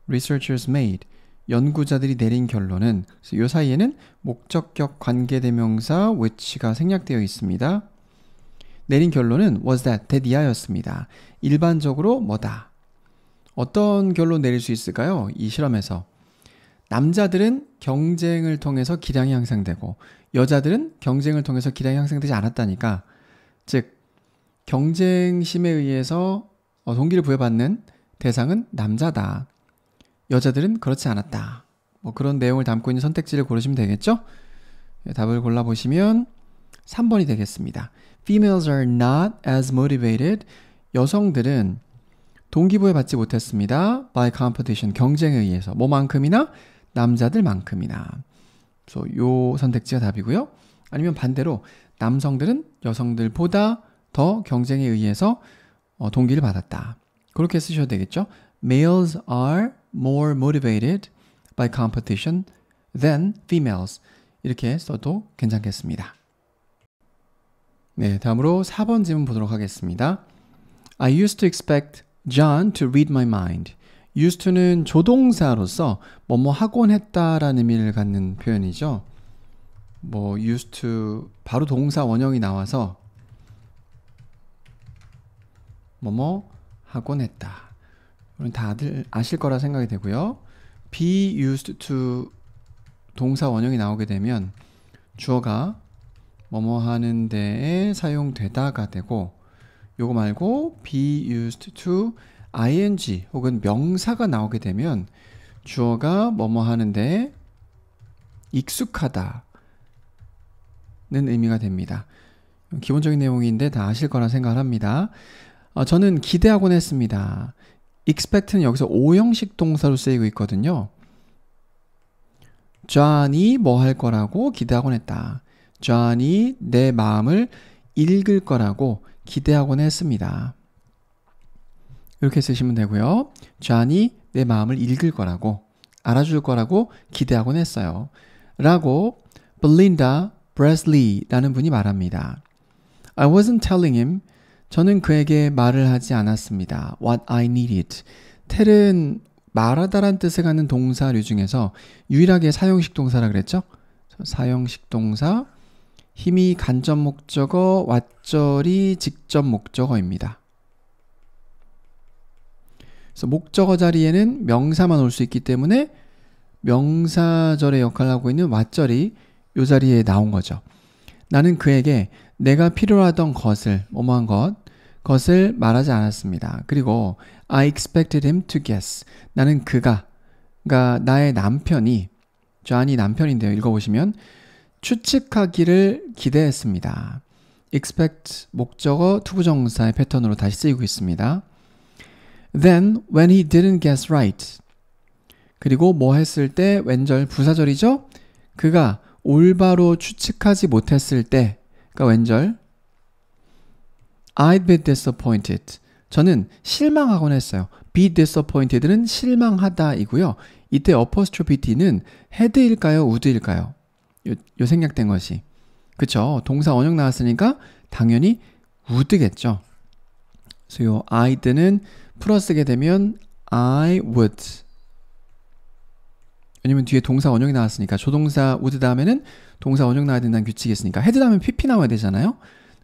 researchers made, 연구자들이 내린 결론은, 이 사이에는 목적격 관계 대명사 which가 생략되어 있습니다. 내린 결론은 was that, 이하였습니다. 일반적으로 뭐다? 어떤 결론 내릴 수 있을까요? 이 실험에서 남자들은 경쟁을 통해서 기량이 향상되고 여자들은 경쟁을 통해서 기량이 향상되지 않았다니까, 즉 경쟁심에 의해서 동기를 부여받는 대상은 남자다. 여자들은 그렇지 않았다. 뭐 그런 내용을 담고 있는 선택지를 고르시면 되겠죠? 답을 골라보시면 3번이 되겠습니다. Females are not as motivated. 여성들은 동기부여받지 못했습니다. By competition, 경쟁에 의해서. 뭐만큼이나? 남자들만큼이나. 그래서 요 선택지가 답이고요. 아니면 반대로 남성들은 여성들보다 더 경쟁에 의해서 동기를 받았다. 그렇게 쓰셔도 되겠죠. Males are more motivated by competition than females. 이렇게 써도 괜찮겠습니다. 네, 다음으로 4번 질문 보도록 하겠습니다. I used to expect John to read my mind. used to는 조동사로서 뭐뭐 하곤 했다라는 의미를 갖는 표현이죠. 뭐 used to 바로 동사 원형이 나와서 뭐뭐 하곤 했다. 이건 다들 아실 거라 생각이 되고요. be used to 동사 원형이 나오게 되면 주어가 뭐뭐 하는 데에 사용되다가 되고, 요거 말고 be used to ing 혹은 명사가 나오게 되면 주어가 뭐뭐 하는 데에 익숙하다는 의미가 됩니다. 기본적인 내용인데 다 아실 거라 생각을 합니다. 저는 기대하곤 했습니다. expect는 여기서 오형식 동사로 쓰이고 있거든요. John이 뭐 할 거라고 기대하곤 했다. John이 내 마음을 읽을 거라고 기대하곤 했습니다. 이렇게 쓰시면 되고요. John이 내 마음을 읽을 거라고, 알아줄 거라고 기대하곤 했어요. 라고 Belinda Bresley라는 분이 말합니다. I wasn't telling him. 저는 그에게 말을 하지 않았습니다. What I needed. tell은 말하다란 뜻을 갖는 동사류 중에서 유일하게 사용식 동사라 그랬죠? 사용식 동사, 힘이 간접 목적어, 왓절이 직접 목적어입니다. 그래서 목적어 자리에는 명사만 올 수 있기 때문에 명사절의 역할을 하고 있는 왓절이 이 자리에 나온 거죠. 나는 그에게 내가 필요하던 것을, 뭐뭐한 것을 말하지 않았습니다. 그리고 I expected him to guess. 나는 그러니까 나의 남편이, 존이 남편인데요. 읽어보시면 추측하기를 기대했습니다. expect 목적어 투부정사의 패턴으로 다시 쓰이고 있습니다. Then when he didn't guess right. 그리고 뭐 했을 때 왼절 부사절이죠. 그가 올바로 추측하지 못했을 때, 그러니까 왼절 I'd be disappointed. 저는 실망하곤 했어요. be disappointed는 실망하다 이고요. 이때 apostrophe t는 had일까요? would일까요? 요 생략된 것이. 그쵸? 동사 원형 나왔으니까 당연히 would겠죠. 그래서 요 I'd는 풀어 쓰게 되면 I would. 왜냐면 뒤에 동사 원형이 나왔으니까 조동사 would 다음에는 동사 원형 나와야 된다는 규칙이 있으니까 head 다음에 pp 나와야 되잖아요.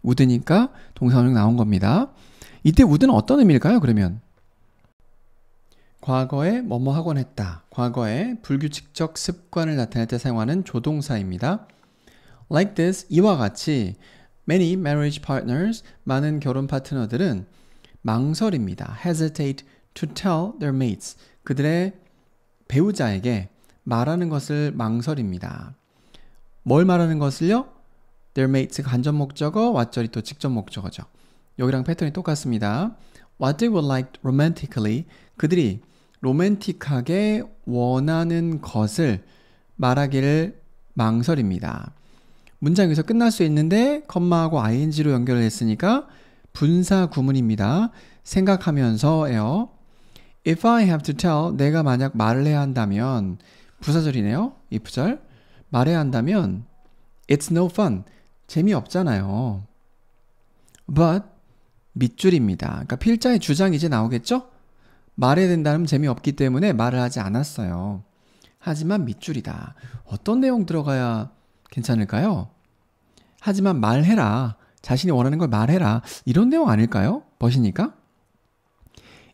would니까 동사 원형 나온 겁니다. 이때 would는 어떤 의미일까요? 그러면 과거에 뭐뭐 하곤 했다. 과거에 불규칙적 습관을 나타낼 때 사용하는 조동사입니다. Like this, 이와 같이 many marriage partners, 많은 결혼 파트너들은 망설입니다. hesitate to tell their mates, 그들의 배우자에게 말하는 것을 망설입니다. 뭘 말하는 것을요? Their mates 간접 목적어, 왓절이 또 직접 목적어죠. 여기랑 패턴이 똑같습니다. What they would like romantically, 그들이 로맨틱하게 원하는 것을 말하기를 망설입니다. 문장에서 끝날 수 있는데 컴마하고 ing로 연결을 했으니까 분사 구문입니다. 생각하면서예요. If I have to tell, 내가 만약 말을 해야 한다면, 부사절이네요. if절. 말해야 한다면 It's no fun. 재미없잖아요. But 밑줄입니다. 그러니까 필자의 주장이 이제 나오겠죠? 말해야 된다면 재미없기 때문에 말을 하지 않았어요. 하지만 밑줄이다. 어떤 내용 들어가야 괜찮을까요? 하지만 말해라. 자신이 원하는 걸 말해라. 이런 내용 아닐까요? 벗이니까.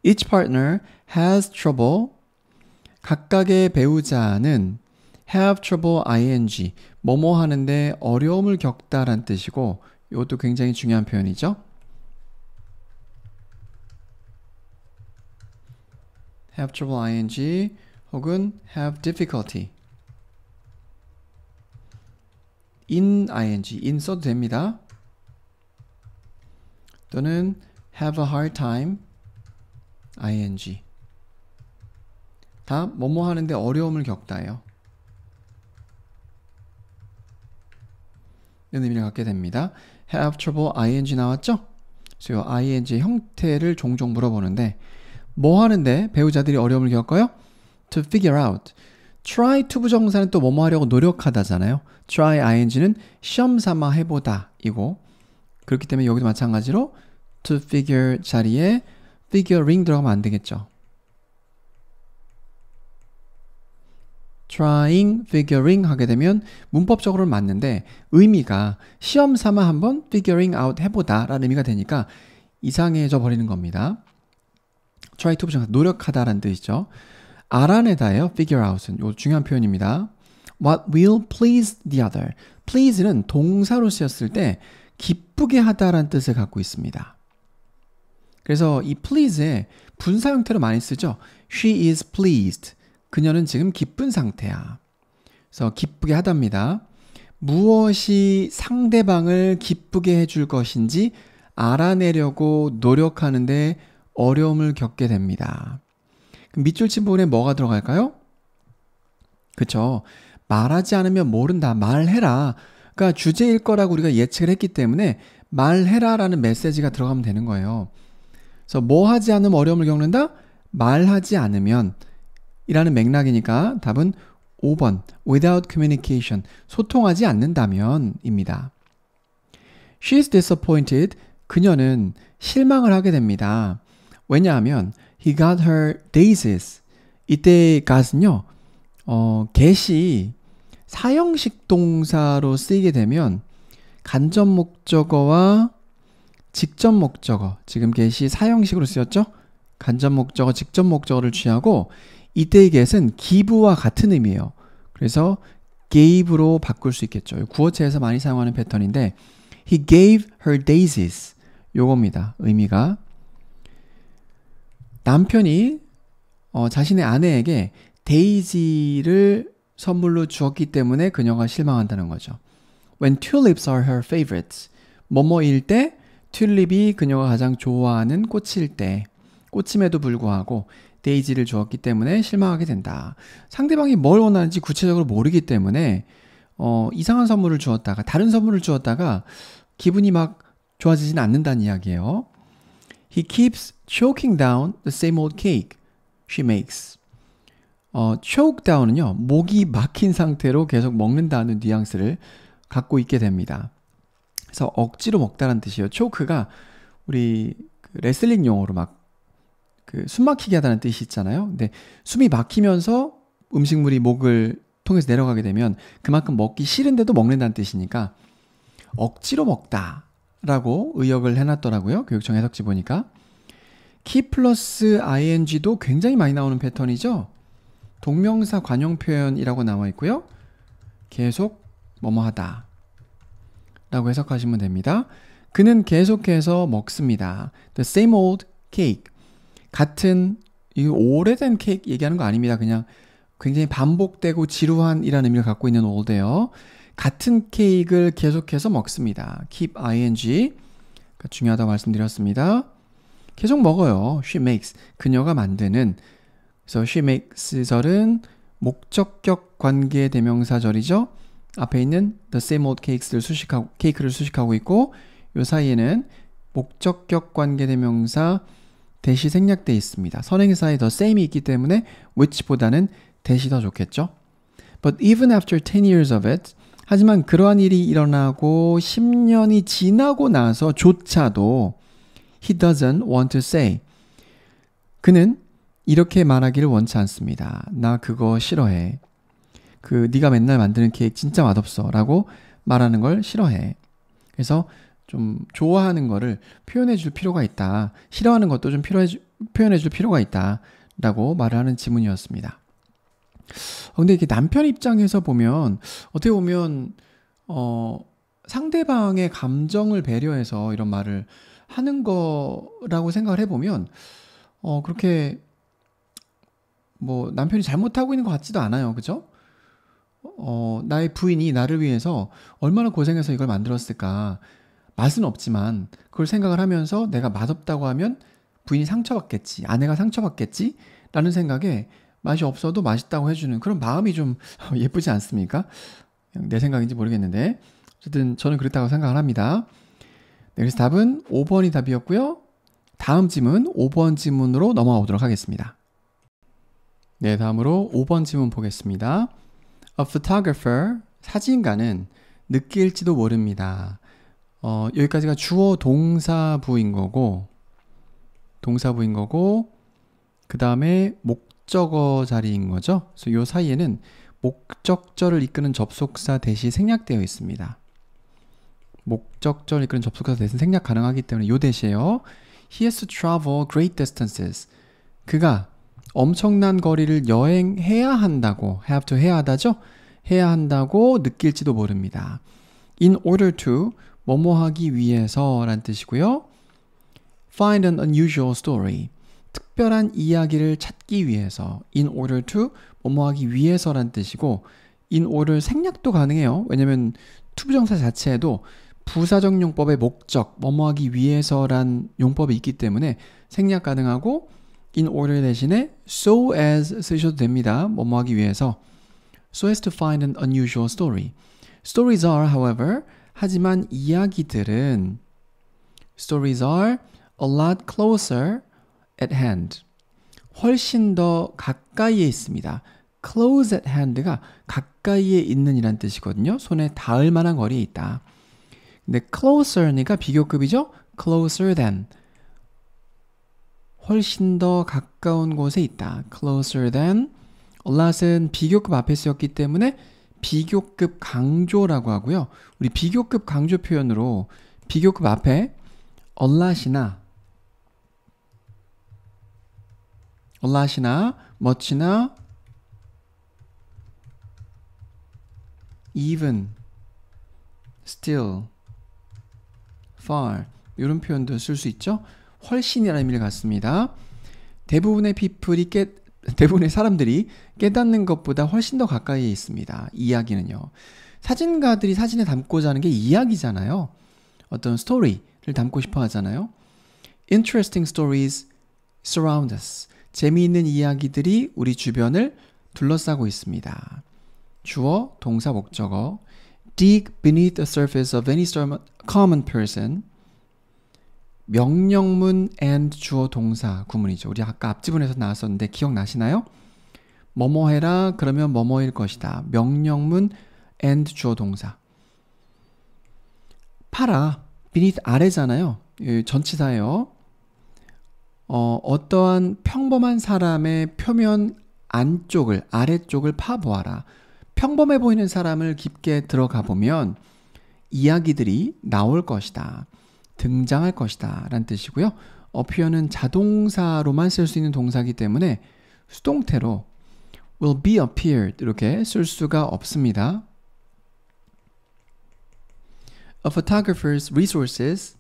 Each partner has trouble. 각각의 배우자는 have trouble ing. 뭐뭐 하는데 어려움을 겪다란 뜻이고 이것도 굉장히 중요한 표현이죠. have trouble ing 혹은 have difficulty. in ing, in 써도 됩니다. 또는 have a hard time ing. 다 뭐뭐 하는데 어려움을 겪다예요. 이런 의미를 갖게 됩니다. have trouble ing 나왔죠? 그래서 ing의 형태를 종종 물어보는데 뭐 하는데 배우자들이 어려움을 겪어요? To figure out. try to 부정사는 또 뭐뭐 하려고 노력하다잖아요. try ing는 시험 삼아 해보다 이고 그렇기 때문에 여기도 마찬가지로 to figure 자리에 figuring 들어가면 안 되겠죠. trying, figuring 하게 되면 문법적으로는 맞는데 의미가 시험 삼아 한번 figuring out 해보다 라는 의미가 되니까 이상해져 버리는 겁니다. try to 부정사 노력하다라는 뜻이죠. 알아내다예요. figure out은. 이거 중요한 표현입니다. What will please the other. please는 동사로 쓰였을 때 기쁘게 하다라는 뜻을 갖고 있습니다. 그래서 이 please에 분사 형태로 많이 쓰죠. She is pleased. 그녀는 지금 기쁜 상태야. 그래서 기쁘게 하답니다. 무엇이 상대방을 기쁘게 해줄 것인지 알아내려고 노력하는데 어려움을 겪게 됩니다. 그럼 밑줄 친 부분에 뭐가 들어갈까요? 그쵸. 말하지 않으면 모른다. 말해라. 그러니까 주제일 거라고 우리가 예측을 했기 때문에 말해라 라는 메시지가 들어가면 되는 거예요. 그래서 뭐 하지 않으면 어려움을 겪는다? 말하지 않으면 이라는 맥락이니까 답은 5번 without communication 소통하지 않는다면 입니다. She's disappointed. 그녀는 실망을 하게 됩니다. 왜냐하면 he got her daisies. 이때 got은요 get이 사형식 동사로 쓰이게 되면 간접 목적어와 직접 목적어, 지금 get이 사형식으로 쓰였죠? 간접 목적어, 직접 목적어를 취하고 이때의 get은 give와 같은 의미예요. 그래서 gave로 바꿀 수 있겠죠. 구어체에서 많이 사용하는 패턴인데 he gave her daisies 요겁니다. 의미가 남편이 자신의 아내에게 데이지를 선물로 주었기 때문에 그녀가 실망한다는 거죠. When tulips are her favorites. 뭐뭐일 때 튤립이 그녀가 가장 좋아하는 꽃일 때 꽃임에도 불구하고 데이지를 주었기 때문에 실망하게 된다. 상대방이 뭘 원하는지 구체적으로 모르기 때문에 이상한 선물을 주었다가 다른 선물을 주었다가 기분이 막 좋아지진 않는다는 이야기예요. He keeps choking down the same old cake she makes. choke down은요, 목이 막힌 상태로 계속 먹는다는 뉘앙스를 갖고 있게 됩니다. 그래서 억지로 먹다라는 뜻이에요. choke가 우리 레슬링 용어로 막 숨 막히게 하다는 뜻이 있잖아요. 근데 숨이 막히면서 음식물이 목을 통해서 내려가게 되면 그만큼 먹기 싫은데도 먹는다는 뜻이니까 억지로 먹다라고 의역을 해놨더라고요. 교육청 해석지 보니까. keep 플러스 ing도 굉장히 많이 나오는 패턴이죠. 동명사 관용 표현이라고 나와 있고요. 계속 뭐뭐 하다 라고 해석하시면 됩니다. 그는 계속해서 먹습니다. The same old cake. 같은 이 오래된 케이크 얘기하는 거 아닙니다. 그냥 굉장히 반복되고 지루한이라는 의미를 갖고 있는 old예요. 같은 케이크를 계속해서 먹습니다. keep ing 중요하다고 말씀드렸습니다. 계속 먹어요. She makes. 그녀가 만드는. 그래서 she makes절은 목적격 관계 대명사절이죠. 앞에 있는 the same old 케이크를 수식하고 있고 요 사이에는 목적격 관계 대명사 대시 생략되어 있습니다. 선행사에 the same이 있기 때문에 which보다는 대시 더 좋겠죠. But even after 10 years of it, 하지만 그러한 일이 일어나고 10년이 지나고 나서조차도 he doesn't want to say. 그는 이렇게 말하기를 원치 않습니다. 나 그거 싫어해. 네가 맨날 만드는 케이크 진짜 맛없어 라고 말하는 걸 싫어해. 그래서 좀 좋아하는 거를 표현해 줄 필요가 있다. 싫어하는 것도 좀 표현해 줄 필요가 있다 라고 말을 하는 지문이었습니다. 근데 이게 남편 입장에서 보면 어떻게 보면 상대방의 감정을 배려해서 이런 말을 하는 거라고 생각을 해보면 그렇게 뭐 남편이 잘못하고 있는 것 같지도 않아요. 그죠? 나의 부인이 나를 위해서 얼마나 고생해서 이걸 만들었을까. 맛은 없지만 그걸 생각을 하면서 내가 맛없다고 하면 부인이 상처받겠지. 아내가 상처받겠지. 라는 생각에 맛이 없어도 맛있다고 해주는 그런 마음이 좀 예쁘지 않습니까? 내 생각인지 모르겠는데 어쨌든 저는 그렇다고 생각을 합니다. 네, 그래서 답은 5번이 답이었고요. 다음 지문 5번 지문으로 넘어가 보도록 하겠습니다. 네, 다음으로 5번 지문 보겠습니다. A photographer, 사진가는 느낄지도 모릅니다. 여기까지가 주어 동사부인 거고 그 다음에 목적어 자리인 거죠. 그래서 이 사이에는 목적절을 이끄는 접속사 대시 생략되어 있습니다. 목적절을 이끄는 접속사 대신 생략 가능하기 때문에 이 대시에요. He has to travel great distances. 그가 엄청난 거리를 여행해야 한다고, have to 해야 하다죠? 해야 한다고 느낄지도 모릅니다. In order to, 뭐뭐 하기 위해서 라는 뜻이고요. Find an unusual story. 특별한 이야기를 찾기 위해서. In order to, 뭐뭐 하기 위해서 라는 뜻이고 in order 생략도 가능해요. 왜냐면 투부정사 자체에도 부사적 용법의 목적, 뭐뭐 하기 위해서란 용법이 있기 때문에 생략 가능하고 in order 대신에 so as 쓰셔도 됩니다. 뭐뭐 하기 위해서. So as to find an unusual story. Stories are, however, 하지만 이야기들은 stories are a lot closer at hand. 훨씬 더 가까이에 있습니다. close at hand가 가까이에 있는 이란 뜻이거든요. 손에 닿을 만한 거리에 있다. 근데 closer니까 비교급이죠. closer than. 훨씬 더 가까운 곳에 있다. closer than. a lot은 비교급 앞에 쓰였기 때문에 비교급 강조라고 하고요. 우리 비교급 강조 표현으로 비교급 앞에 a lot이나 much나 even, still, far 이런 표현도 쓸 수 있죠. 훨씬이라는 의미를 갖습니다. 대부분의 사람들이 깨닫는 것보다 훨씬 더 가까이에 있습니다. 이야기는요. 사진가들이 사진에 담고자 하는 게 이야기잖아요. 어떤 스토리를 담고 싶어 하잖아요. Interesting stories surround us. 재미있는 이야기들이 우리 주변을 둘러싸고 있습니다. 주어, 동사, 목적어. Dig beneath the surface of any common person. 명령문 and 주어, 동사, 구문이죠. 우리 아까 앞지문에서 나왔었는데 기억나시나요? 뭐뭐 해라 그러면 뭐뭐일 것이다. 명령문 and 주어, 동사. 팔아, beneath 아래잖아요. 전치사예요. 어떠한 평범한 사람의 표면 안쪽을, 아래쪽을 파보아라. 평범해 보이는 사람을 깊게 들어가 보면 이야기들이 나올 것이다. 등장할 것이다. 라는 뜻이고요. appear는 자동사로만 쓸 수 있는 동사이기 때문에 수동태로 will be appeared 이렇게 쓸 수가 없습니다. A photographer's resources,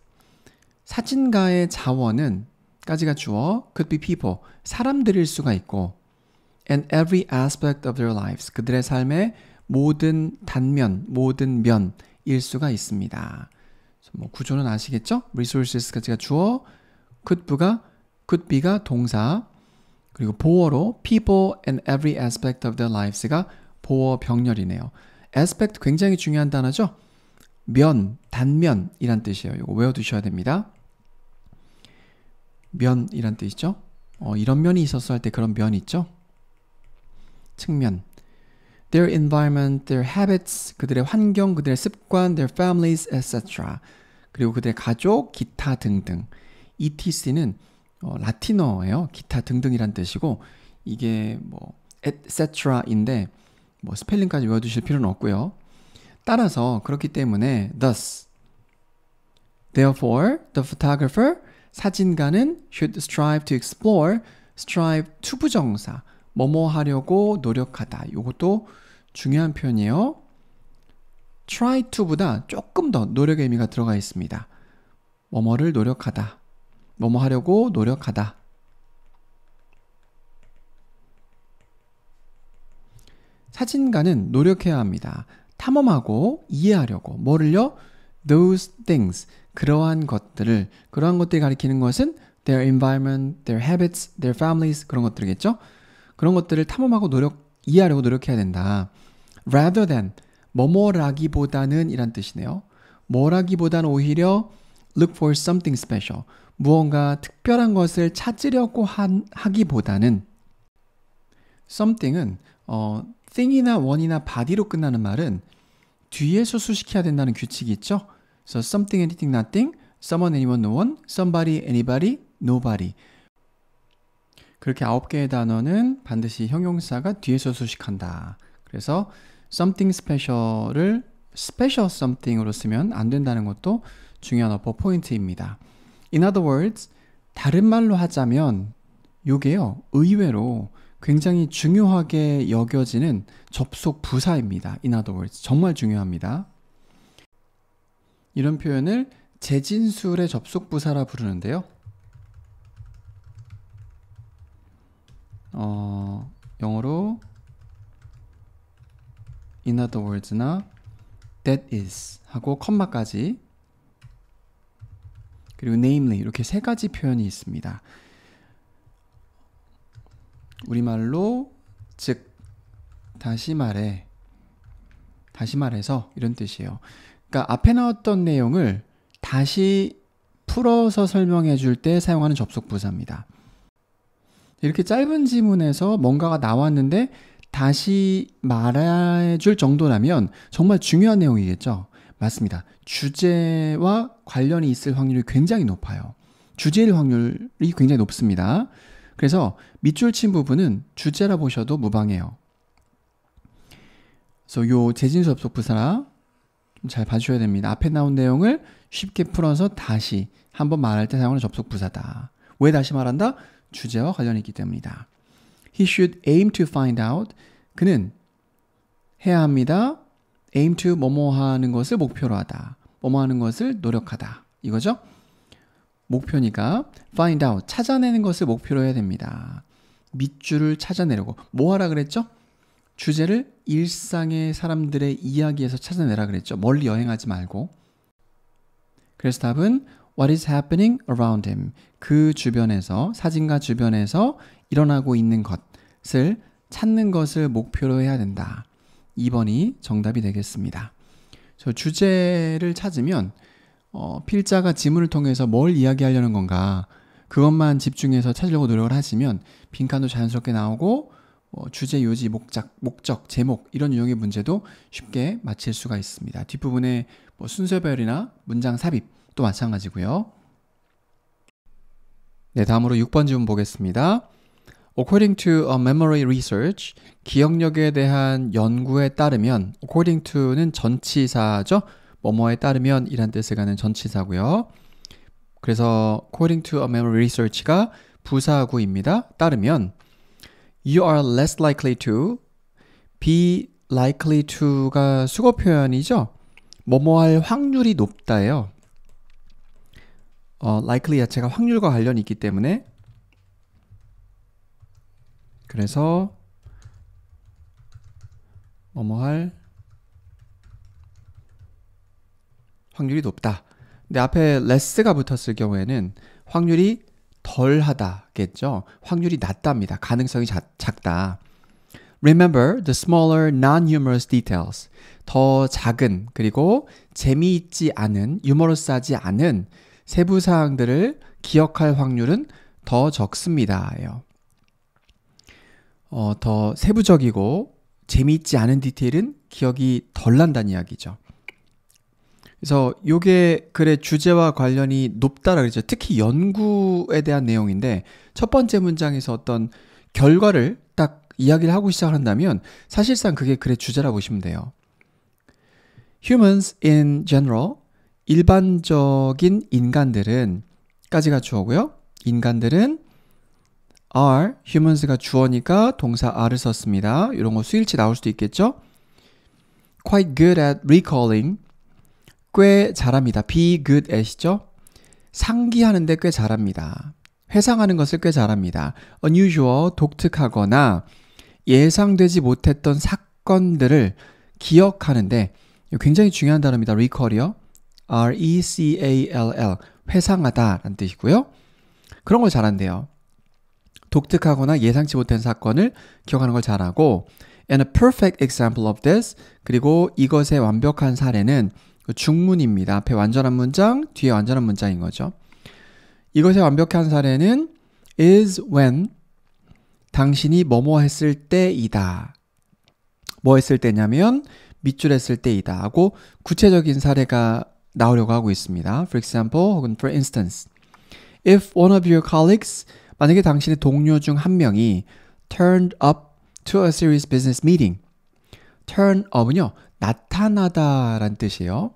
사진가의 자원은 까지가 주어, could be people, 사람들일 수가 있고 and every aspect of their lives, 그들의 삶의 모든 단면, 모든 면일 수가 있습니다. 뭐 구조는 아시겠죠? resources까지가 주어, could be가 동사, 그리고 보어로 people and every aspect of their lives가 보어 병렬이네요. aspect 굉장히 중요한 단어죠. 면, 단면이란 뜻이에요. 이거 외워두셔야 됩니다. 면이란 뜻이죠. 이런 면이 있었어 할 때 그런 면 있죠. 측면. Their environment, their habits, 그들의 환경, 그들의 습관, their families, etc. 그리고 그들의 가족, 기타 등등. etc는 라틴어예요. 기타 등등이란 뜻이고 이게 뭐 etc인데 뭐 스펠링까지 외워두실 필요는 없고요. 따라서 그렇기 때문에 thus, therefore, the photographer, 사진가는 should strive to explore, strive to 부정사, 뭐뭐 하려고 노력하다. 이것도 중요한 표현이에요. try to보다 조금 더 노력의 의미가 들어가 있습니다. 뭐뭐를 노력하다. 뭐뭐 하려고 노력하다. 사진가는 노력해야 합니다. 탐험하고 이해하려고. 뭐를요? Those things. 그러한 것들을 가리키는 것은 their environment, their habits, their families 그런 것들이겠죠? 그런 것들을 탐험하고 이해하려고 노력해야 된다. Rather than 뭐뭐라기보다는 이란 뜻이네요. 뭐라기보다는 오히려 look for something special. 무언가 특별한 것을 찾으려고 하기보다는 something은 thing이나 one이나 body로 끝나는 말은 뒤에 수식해야 된다는 규칙이 있죠. So something, anything, nothing, someone, anyone, no one, somebody, anybody, nobody. 그렇게 9개의 단어는 반드시 형용사가 뒤에서 수식한다. 그래서 something special을 special something으로 쓰면 안 된다는 것도 중요한 어법 포인트입니다. In other words, 다른 말로 하자면 요게요, 의외로 굉장히 중요하게 여겨지는 접속 부사입니다. In other words, 정말 중요합니다. 이런 표현을 재진술의 접속 부사라 부르는데요. 영어로 in other words나 that is 하고 컴마까지 그리고 namely 이렇게 세 가지 표현이 있습니다. 우리말로 즉 다시 말해서 이런 뜻이에요. 그러니까 앞에 나왔던 내용을 다시 풀어서 설명해 줄 때 사용하는 접속 부사입니다. 이렇게 짧은 지문에서 뭔가가 나왔는데 다시 말해줄 정도라면 정말 중요한 내용이겠죠. 맞습니다. 주제와 관련이 있을 확률이 굉장히 높아요. 주제일 확률이 굉장히 높습니다. 그래서 밑줄 친 부분은 주제라 보셔도 무방해요. 그래서 요 재진수 접속 부사 잘 봐주셔야 됩니다. 앞에 나온 내용을 쉽게 풀어서 다시 한번 말할 때 사용하는 접속 부사다. 왜 다시 말한다? 주제와 관련이 있기 때문이다. He should aim to find out. 그는 해야 합니다. aim to 뭐뭐 하는 것을 목표로 하다. 뭐뭐 하는 것을 노력하다. 이거죠? 목표니까 find out, 찾아내는 것을 목표로 해야 됩니다. 밑줄을 찾아내려고. 뭐 하라 그랬죠? 주제를 일상의 사람들의 이야기에서 찾아내라 그랬죠. 멀리 여행하지 말고. 그래서 답은 What is happening around him? 그 주변에서, 사진가 주변에서 일어나고 있는 것을 찾는 것을 목표로 해야 된다. 2번이 정답이 되겠습니다. 주제를 찾으면 필자가 지문을 통해서 뭘 이야기하려는 건가 그것만 집중해서 찾으려고 노력을 하시면 빈칸도 자연스럽게 나오고 주제, 요지, 목적, 제목 이런 유형의 문제도 쉽게 맞힐 수가 있습니다. 뒷부분에 순서별이나 문장 삽입도 마찬가지고요. 네, 다음으로 6번 질문 보겠습니다. According to a memory research, 기억력에 대한 연구에 따르면 according to는 전치사죠. 뭐뭐에 따르면 이란 뜻을 가는 전치사고요. 그래서 according to a memory research가 부사구입니다. 따르면 You are less likely to, be likely to가 수거 표현이죠. 뭐뭐 할 확률이 높다예요. likely 자체가 확률과 관련이 있기 때문에 그래서 뭐뭐 할 확률이 높다. 근데 앞에 less가 붙었을 경우에는 확률이 덜하다겠죠. 확률이 낮답니다. 가능성이 작다. Remember the smaller non-humorous details. 더 작은 그리고 재미있지 않은, 유머러스하지 않은 세부 사항들을 기억할 확률은 더 적습니다. 더 세부적이고 재미있지 않은 디테일은 기억이 덜 난다는 이야기죠. 그래서 요게 글의 주제와 관련이 높다라 그러죠. 특히 연구에 대한 내용인데 첫 번째 문장에서 어떤 결과를 딱 이야기를 하고 시작한다면 사실상 그게 글의 주제라고 보시면 돼요. Humans in general, 일반적인 인간들은 까지가 주어고요. 인간들은 are, humans가 주어니까 동사 are를 썼습니다. 이런 거 수일치 나올 수도 있겠죠. Quite good at recalling, 꽤 잘합니다. be good at이죠. 상기하는데 꽤 잘합니다. 회상하는 것을 꽤 잘합니다. unusual, 독특하거나 예상되지 못했던 사건들을 기억하는데 굉장히 중요한 단어입니다. recall이요. R-E-C-A-L-L, 회상하다 라는 뜻이고요. 그런 걸 잘한대요. 독특하거나 예상치 못한 사건을 기억하는 걸 잘하고 And a perfect example of this, 그리고 이것의 완벽한 사례는 중문입니다. 앞에 완전한 문장, 뒤에 완전한 문장인 거죠. 이것의 완벽한 사례는 is when, 당신이 뭐뭐 했을 때이다. 뭐 했을 때냐면 밑줄 했을 때이다 하고 구체적인 사례가 나오려고 하고 있습니다. For example 혹은 for instance, if one of your colleagues, 만약에 당신의 동료 중 한 명이 turned up to a serious business meeting. turn up은요, 나타나다라는 뜻이에요.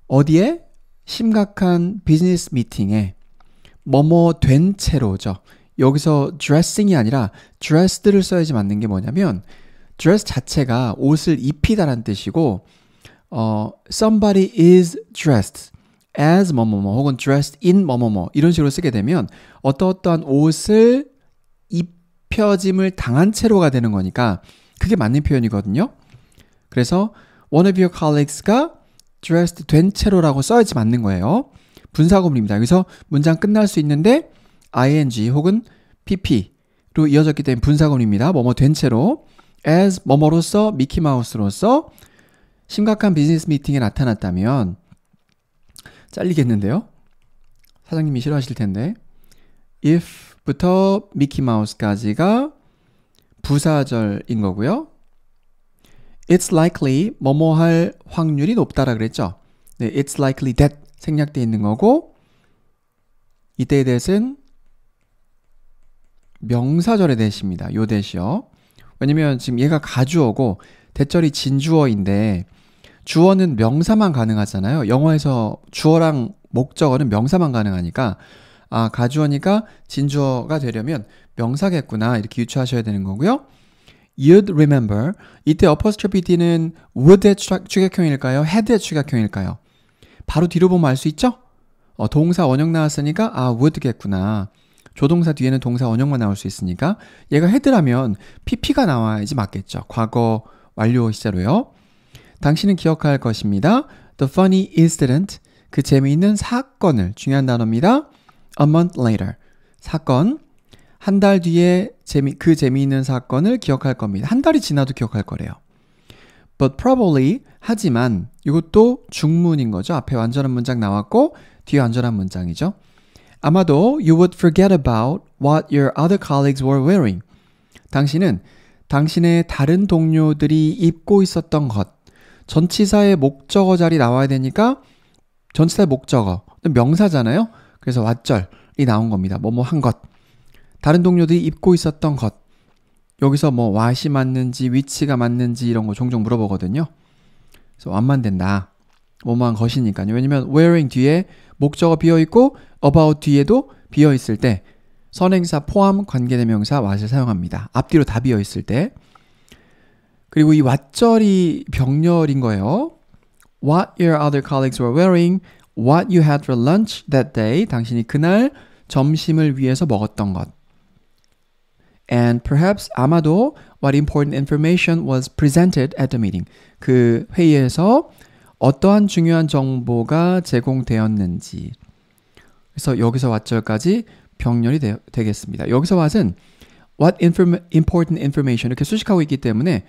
어디에? 심각한 비즈니스 미팅에 뭐뭐 된 채로죠. 여기서 dressing이 아니라 dressed를 써야지 맞는 게 뭐냐면 dress 자체가 옷을 입히다라는 뜻이고 somebody is dressed as 뭐뭐뭐 혹은 dressed in 뭐뭐뭐 이런 식으로 쓰게 되면 어떠어떠한 옷을 입혀짐을 당한 채로가 되는 거니까 그게 맞는 표현이거든요. 그래서 one of your colleagues가 dressed 된 채로라고 써야지 맞는 거예요. 분사구문입니다. 여기서 문장 끝날 수 있는데 ing 혹은 pp로 이어졌기 때문에 분사구문입니다. 뭐뭐 된 채로 as 뭐뭐로서 미키마우스로서 심각한 비즈니스 미팅에 나타났다면 잘리겠는데요. 사장님이 싫어하실 텐데 if부터 미키마우스까지가 부사절인 거고요. It's likely 뭐뭐 할 확률이 높다라 그랬죠. 네, it's likely that 생략되어 있는 거고 이때의 that은 명사절의 that입니다. 요 that이요. 왜냐면 지금 얘가 가주어고 대절이 진주어인데 주어는 명사만 가능하잖아요. 영어에서 주어랑 목적어는 명사만 가능하니까 가주어니까 진주어가 되려면 명사겠구나 이렇게 유추하셔야 되는 거고요. You'd remember, 이때 apostrophe D는 would의 추격형일까요? had의 추격형일까요? 바로 뒤로 보면 알 수 있죠? 동사 원형 나왔으니까 would겠구나. 조동사 뒤에는 동사 원형만 나올 수 있으니까 얘가 had라면 pp가 나와야지 맞겠죠. 과거 완료 시제로요. 당신은 기억할 것입니다. The funny incident, 그 재미있는 사건을, 중요한 단어입니다. A month later, 사건, 한 달 뒤에 그 재미있는 사건을 기억할 겁니다. 한 달이 지나도 기억할 거래요. But probably, 하지만 이것도 중문인 거죠. 앞에 완전한 문장 나왔고 뒤에 완전한 문장이죠. 아마도 you would forget about what your other colleagues were wearing. 당신은 당신의 다른 동료들이 입고 있었던 것. 전치사의 목적어 자리 나와야 되니까 전치사의 목적어 명사잖아요. 그래서 왓절이 나온 겁니다. 뭐뭐 한 것. 다른 동료들이 입고 있었던 것. 여기서 뭐 what이 맞는지 위치가 맞는지 이런 거 종종 물어보거든요. 그래서 what만 된다. 뭐뭐한 것이니까요. 왜냐면 wearing 뒤에 목적어 비어있고 about 뒤에도 비어있을 때 선행사 포함 관계대명사 what을 사용합니다. 앞뒤로 다 비어있을 때. 그리고 이 what절이 병렬인 거예요. What your other colleagues were wearing, what you had for lunch that day, 당신이 그날 점심을 위해서 먹었던 것. And perhaps 아마도 what important information was presented at the meeting. 그 회의에서 어떠한 중요한 정보가 제공되었는지. 그래서 여기서 what절까지 병렬이 되겠습니다. 여기서 what은 what important information 이렇게 수식하고 있기 때문에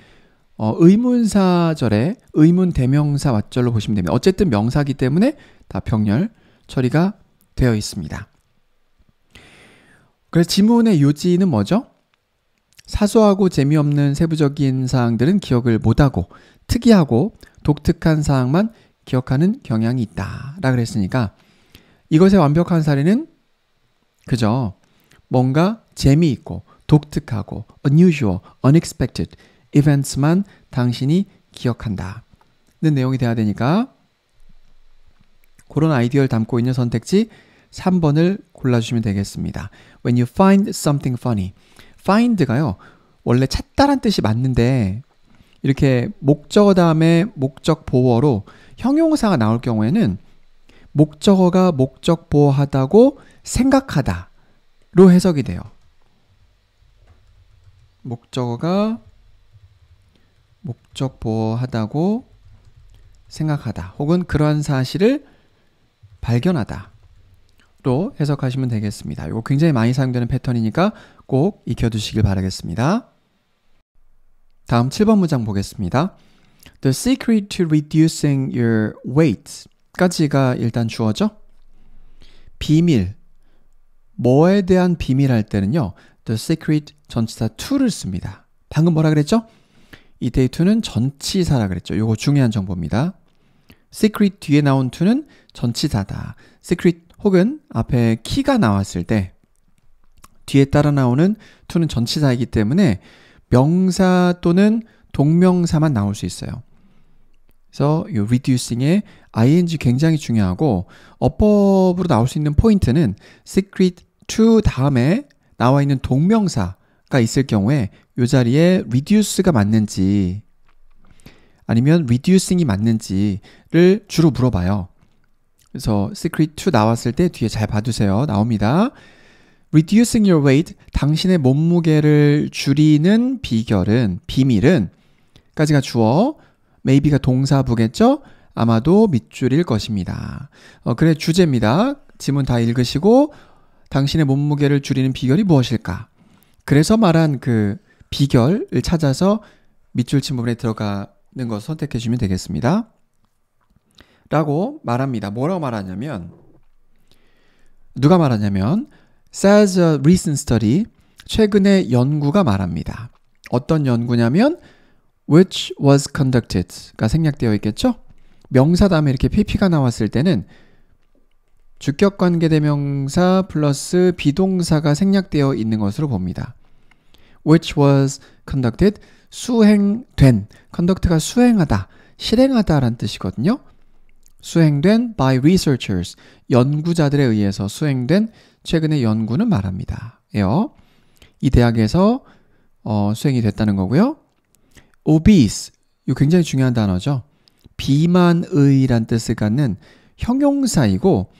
의문사절에 의문 대명사 what절로 보시면 됩니다. 어쨌든 명사이기 때문에 다 병렬 처리가 되어 있습니다. 그래서 지문의 요지는 뭐죠? 사소하고 재미없는 세부적인 사항들은 기억을 못하고 특이하고 독특한 사항만 기억하는 경향이 있다 라 그랬으니까 이것의 완벽한 사례는 그죠? 뭔가 재미있고 독특하고 unusual, unexpected events만 당신이 기억한다 는 내용이 돼야 되니까 그런 아이디어를 담고 있는 선택지 3번을 골라주시면 되겠습니다. When you find something funny. find가요. 원래 찾다란 뜻이 맞는데 이렇게 목적어 다음에 목적 보어로 형용사가 나올 경우에는 목적어가 목적 보어하다고 생각하다로 해석이 돼요. 목적어가 목적 보어하다고 생각하다 혹은 그러한 사실을 발견하다 로 해석하시면 되겠습니다. 이거 굉장히 많이 사용되는 패턴이니까 꼭 익혀두시길 바라겠습니다. 다음 7번 문장 보겠습니다. The secret to reducing your weight 까지가 일단 주어죠. 비밀, 뭐에 대한 비밀 할 때는요. The secret 전치사 to를 씁니다. 방금 뭐라 그랬죠? 이때의 to는 전치사라 그랬죠. 이거 중요한 정보입니다. secret 뒤에 나온 to는 전치사다. secret 혹은 앞에 키가 나왔을 때 뒤에 따라 나오는 to는 전치사이기 때문에 명사 또는 동명사만 나올 수 있어요. 그래서 이 reducing의 ing 굉장히 중요하고 어법으로 나올 수 있는 포인트는 secret to 다음에 나와 있는 동명사가 있을 경우에 이 자리에 reduce가 맞는지 아니면 reducing이 맞는지를 주로 물어봐요. 그래서 secret to 나왔을 때 뒤에 잘 봐두세요. 나옵니다. Reducing your weight, 당신의 몸무게를 줄이는 비결은, 비밀은 까지가 주어, maybe가 동사부겠죠? 아마도 밑줄일 것입니다. 그래 주제입니다. 지문 다 읽으시고 당신의 몸무게를 줄이는 비결이 무엇일까? 그래서 말한 그 비결을 찾아서 밑줄 친 부분에 들어가는 것을 선택해 주시면 되겠습니다. 라고 말합니다. 뭐라고 말하냐면 누가 말하냐면 says a recent study 최근의 연구가 말합니다. 어떤 연구냐면 which was conducted가 생략되어 있겠죠? 명사 다음에 이렇게 pp가 나왔을 때는 주격관계대명사 플러스 비동사가 생략되어 있는 것으로 봅니다. which was conducted 수행된 conduct가 수행하다, 실행하다라는 뜻이거든요. 수행된 by researchers, 연구자들에 의해서 수행된 최근의 연구는 말합니다. 이 대학에서 수행이 됐다는 거고요. obese, 이거 굉장히 중요한 단어죠. 비만의란 뜻을 갖는 형용사이고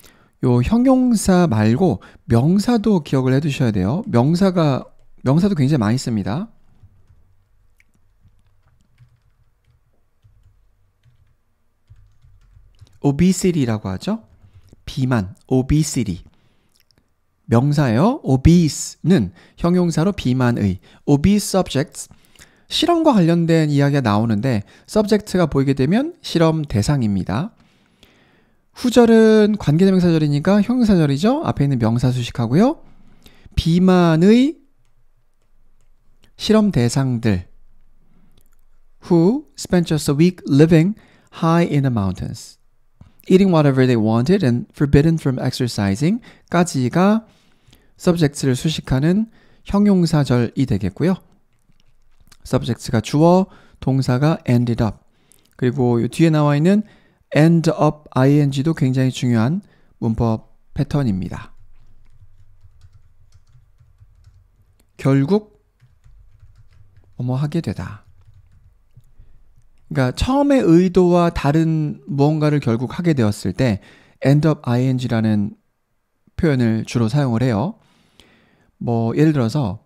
요 형용사 말고 명사도 기억을 해 두셔야 돼요. 명사도 굉장히 많이 씁니다. obesity라고 하죠. 비만, obesity. 명사예요. obese는 형용사로 비만의. obese subjects, 실험과 관련된 이야기가 나오는데 subject가 보이게 되면 실험 대상입니다. 후절은 관계대명사절이니까 형용사절이죠. 앞에 있는 명사 수식하고요. 비만의 실험 대상들 who spent just a week living high in the mountains. eating whatever they wanted and forbidden from exercising 까지가 subject를 수식하는 형용사절이 되겠고요. subject가 주어, 동사가 ended up. 그리고 뒤에 나와 있는 end up ing도 굉장히 중요한 문법 패턴입니다. 결국 뭐뭐 하게 되다. 그러니까 처음의 의도와 다른 무언가를 결국 하게 되었을 때 end up ing라는 표현을 주로 사용을 해요. 뭐 예를 들어서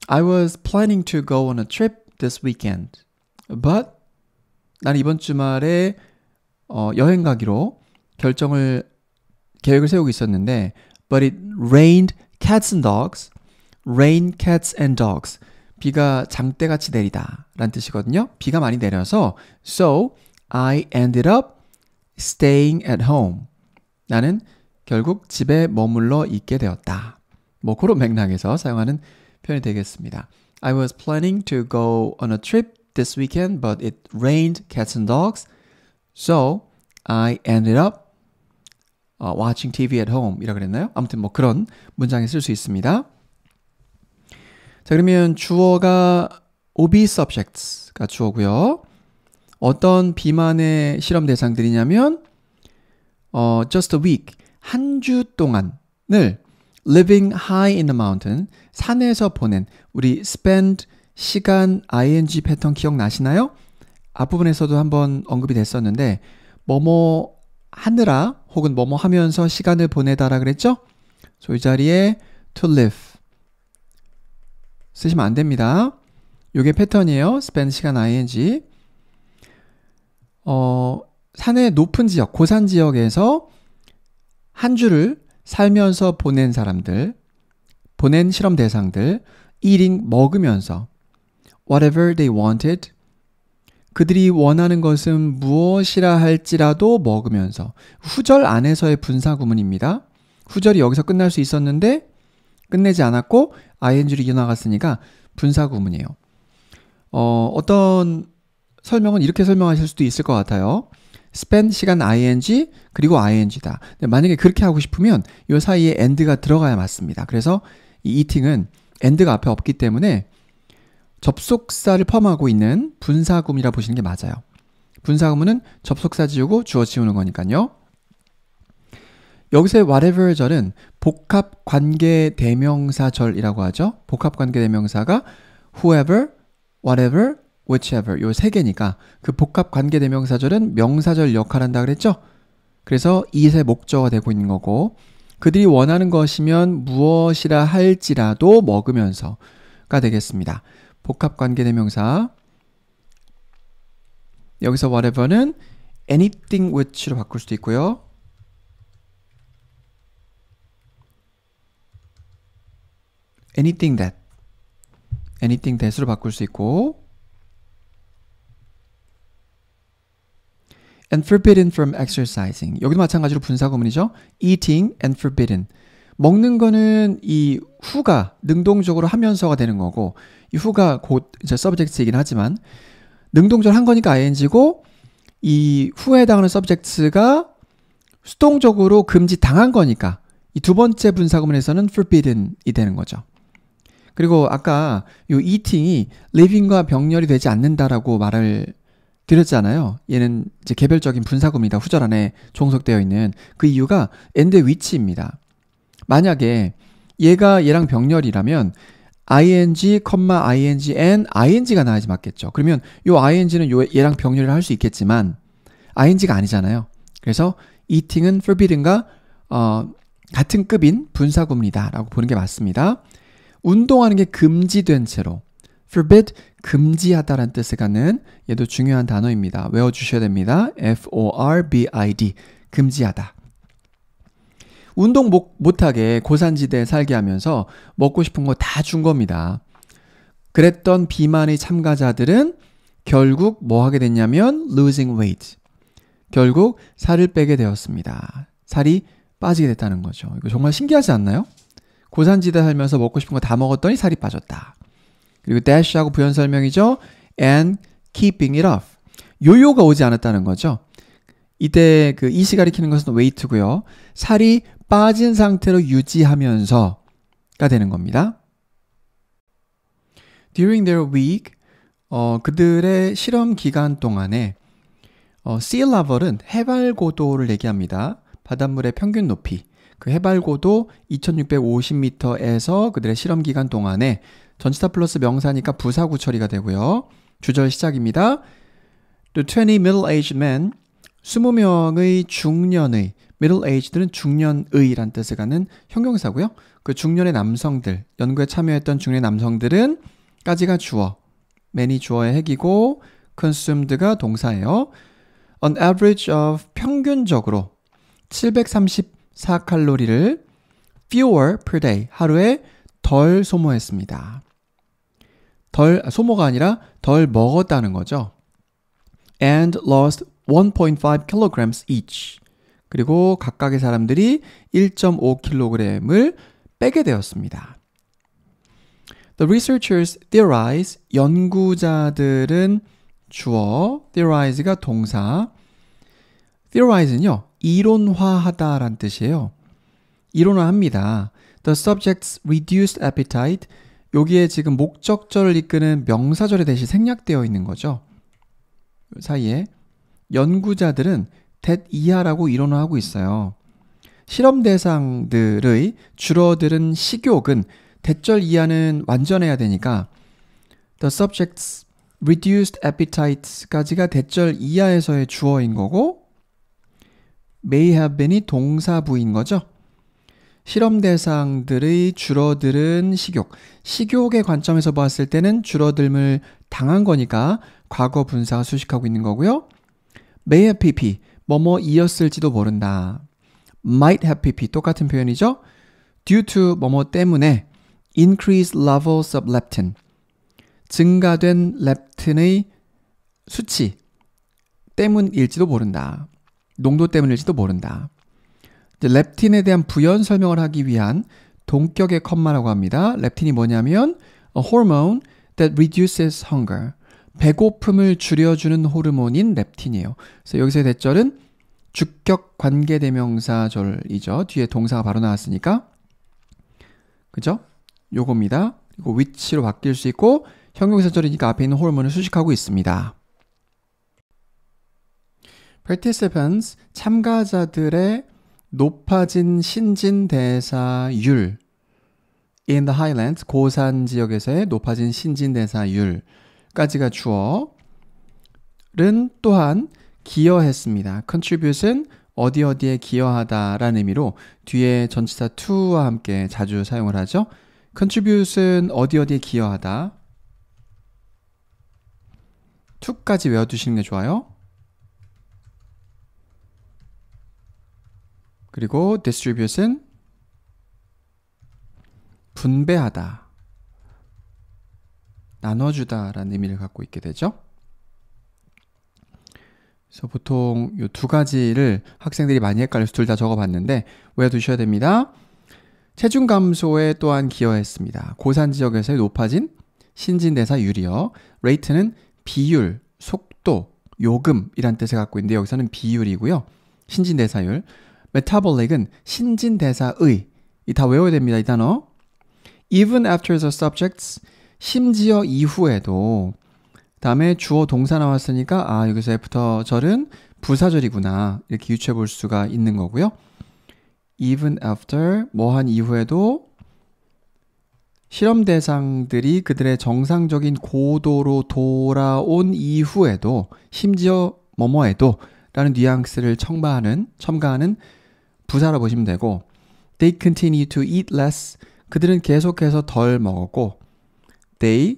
I was planning to go on a trip this weekend, but 난 이번 주말에 여행 가기로 결정을 계획을 세우고 있었는데 but it rained cats and dogs. rain cats and dogs. 비가 장대같이 내리다 라는 뜻이거든요. 비가 많이 내려서 so I ended up staying at home. 나는 결국 집에 머물러 있게 되었다. 뭐 그런 맥락에서 사용하는 표현이 되겠습니다. I was planning to go on a trip this weekend, but it rained cats and dogs. So I ended up watching TV at home. 이라 그랬나요? 아무튼 뭐 그런 문장에 쓸 수 있습니다. 자, 그러면 주어가 OB subjects가 주어고요. 어떤 비만의 실험 대상들이냐면 just a week, 한 주 동안을 living high in the mountain, 산에서 보낸 우리 spend 시간 ing 패턴 기억나시나요? 앞부분에서도 한번 언급이 됐었는데 뭐뭐 하느라 혹은 뭐뭐 하면서 시간을 보내다라 그랬죠? 이 자리에 to live 쓰시면 안 됩니다. 이게 패턴이에요. spend 시간 ing. 산의 높은 지역, 고산 지역에서 한 주를 살면서 보낸 사람들, 보낸 실험 대상들, eating, 먹으면서 whatever they wanted, 그들이 원하는 것은 무엇이라 할지라도 먹으면서. 후절 안에서의 분사 구문입니다. 후절이 여기서 끝날 수 있었는데 끝내지 않았고 ing로 이어나갔으니까 분사 구문이에요. 어떤 설명은 이렇게 설명하실 수도 있을 것 같아요. spend 시간 ing 그리고 ing다. 만약에 그렇게 하고 싶으면 이 사이에 and가 들어가야 맞습니다. 그래서 이 eating은 and가 앞에 없기 때문에 접속사를 포함하고 있는 분사구문이라 보시는 게 맞아요. 분사구문은 접속사 지우고 주어 지우는 거니까요. 여기서의 whatever 절은 복합관계대명사절이라고 하죠. 복합관계대명사가 whoever, whatever, whichever 요 세 개니까 그 복합관계대명사절은 명사절 역할한다 그랬죠? 그래서 it의 목적어가 되고 있는 거고 그들이 원하는 것이면 무엇이라 할지라도 먹으면서가 되겠습니다. 복합관계대명사 여기서 whatever는 anything which로 바꿀 수도 있고요. anything that으로 바꿀 수 있고 and forbidden from exercising. 여기도 마찬가지로 분사구문이죠. eating and forbidden. 먹는 거는 이 who가 능동적으로 하면서가 되는 거고 이 who가 곧 이제 subject이긴 하지만 능동적으로 한 거니까 ing고 이 who에 해당하는 subject가 수동적으로 금지 당한 거니까 이 두 번째 분사구문에서는 forbidden이 되는 거죠. 그리고 아까 이 eating이 living과 병렬이 되지 않는다라고 말을 드렸잖아요. 얘는 이제 개별적인 분사구문이다. 후절 안에 종속되어 있는 그 이유가 and의 위치입니다. 만약에 얘가 얘랑 병렬이라면 ing, ing, and ing가 나야지 맞겠죠. 그러면 요 ing는 얘랑 병렬을 할 수 있겠지만 ing가 아니잖아요. 그래서 eating은 forbidden과 같은 급인 분사구문이다 라고 보는 게 맞습니다. 운동하는 게 금지된 채로 forbid, 금지하다라는 뜻을 갖는 얘도 중요한 단어입니다. 외워주셔야 됩니다. forbid, 금지하다. 운동 못하게 고산지대에 살게 하면서 먹고 싶은 거 다 준 겁니다. 그랬던 비만의 참가자들은 결국 뭐 하게 됐냐면 losing weight. 결국 살을 빼게 되었습니다. 살이 빠지게 됐다는 거죠. 이거 정말 신기하지 않나요? 고산지대에 살면서 먹고 싶은 거 다 먹었더니 살이 빠졌다. 그리고 dash하고 부연 설명이죠. and keeping it off. 요요가 오지 않았다는 거죠. 이때 그 이시 가리키는 것은 weight고요. 살이 빠진 상태로 유지하면서가 되는 겁니다. During their week, 그들의 실험 기간 동안에 sea level은 해발 고도를 얘기합니다. 바닷물의 평균 높이. 그 해발 고도 2650m에서 그들의 실험 기간 동안에 전치사 플러스 명사니까 부사구 처리가 되고요. 주절 시작입니다. The 20 middle-aged men, 20명의 중년의, middle-aged는 중년의란 뜻을 갖는 형용사고요. 그 중년의 남성들, 연구에 참여했던 중년의 남성들은 까지가 주어, man이 주어의 핵이고 consumed가 동사예요. On average of 평균적으로 730 4칼로리를 fewer per day, 하루에 덜 소모했습니다. 소모가 아니라 덜 먹었다는 거죠. And lost 1.5 kilograms each. 그리고 각각의 사람들이 1.5kg을 빼게 되었습니다. The researchers theorize, 연구자들은 주어, theorize가 동사, theorize는요, 이론화하다라는 뜻이에요. 이론화합니다. The subject's reduced appetite, 여기에 지금 목적절을 이끄는 명사절에 대신 생략되어 있는 거죠. 사이에 연구자들은 that 이하라고 이론화하고 있어요. 실험 대상들의 줄어드는 식욕은 대절 이하는 완전해야 되니까 the subject's reduced appetite까지가 대절 이하에서의 주어인 거고 may have been이 동사부인 거죠. 실험 대상들의 줄어드는 식욕. 식욕의 관점에서 봤을 때는 줄어듦을 당한 거니까 과거 분사가 수식하고 있는 거고요. may have pp, 뭐뭐이었을지도 모른다. might have pp, 똑같은 표현이죠. due to 뭐뭐 때문에 increased levels of leptin, 증가된 렙틴의 수치 때문일지도 모른다. 농도 때문일지도 모른다. 렙틴에 대한 부연 설명을 하기 위한 동격의 컴마라고 합니다. 렙틴이 뭐냐면 a hormone that reduces hunger. 배고픔을 줄여주는 호르몬인 렙틴이에요. 그래서 여기서의 대절은 주격 관계대명사절이죠. 뒤에 동사가 바로 나왔으니까. 그죠? 요겁니다. 그리고 which로 바뀔 수 있고 형용사절이니까 앞에 있는 호르몬을 수식하고 있습니다. Participants, 참가자들의 높아진 신진대사율 in the highlands, 고산 지역에서의 높아진 신진대사율까지가 주어는 또한 기여했습니다. contribute은 어디에 기여하다라는 의미로 뒤에 전치사 to와 함께 자주 사용을 하죠. contribute은 어디에 기여하다. to까지 외워두시는 게 좋아요. 그리고 distribute은 분배하다, 나눠주다라는 의미를 갖고 있게 되죠. 그래서 보통 이 두 가지를 학생들이 많이 헷갈려서 둘 다 적어봤는데 외워두셔야 됩니다. 체중 감소에 또한 기여했습니다. 고산 지역에서의 높아진 신진대사율이요. rate는 비율, 속도, 요금이란 뜻을 갖고 있는데 여기서는 비율이고요. 신진대사율. metabolic은 신진대사의, 이 다 외워야 됩니다. 이 단어. even after the subjects, 심지어 이후에도. 다음에 주어 동사 나왔으니까 여기서 애프터절은 부사절이구나 이렇게 유추해 볼 수가 있는 거고요. even after, 뭐한 이후에도 실험 대상들이 그들의 정상적인 고도로 돌아온 이후에도, 심지어 뭐뭐에도 라는 뉘앙스를 첨가하는 부사라 보시면 되고, they continue to eat less, 그들은 계속해서 덜 먹었고, they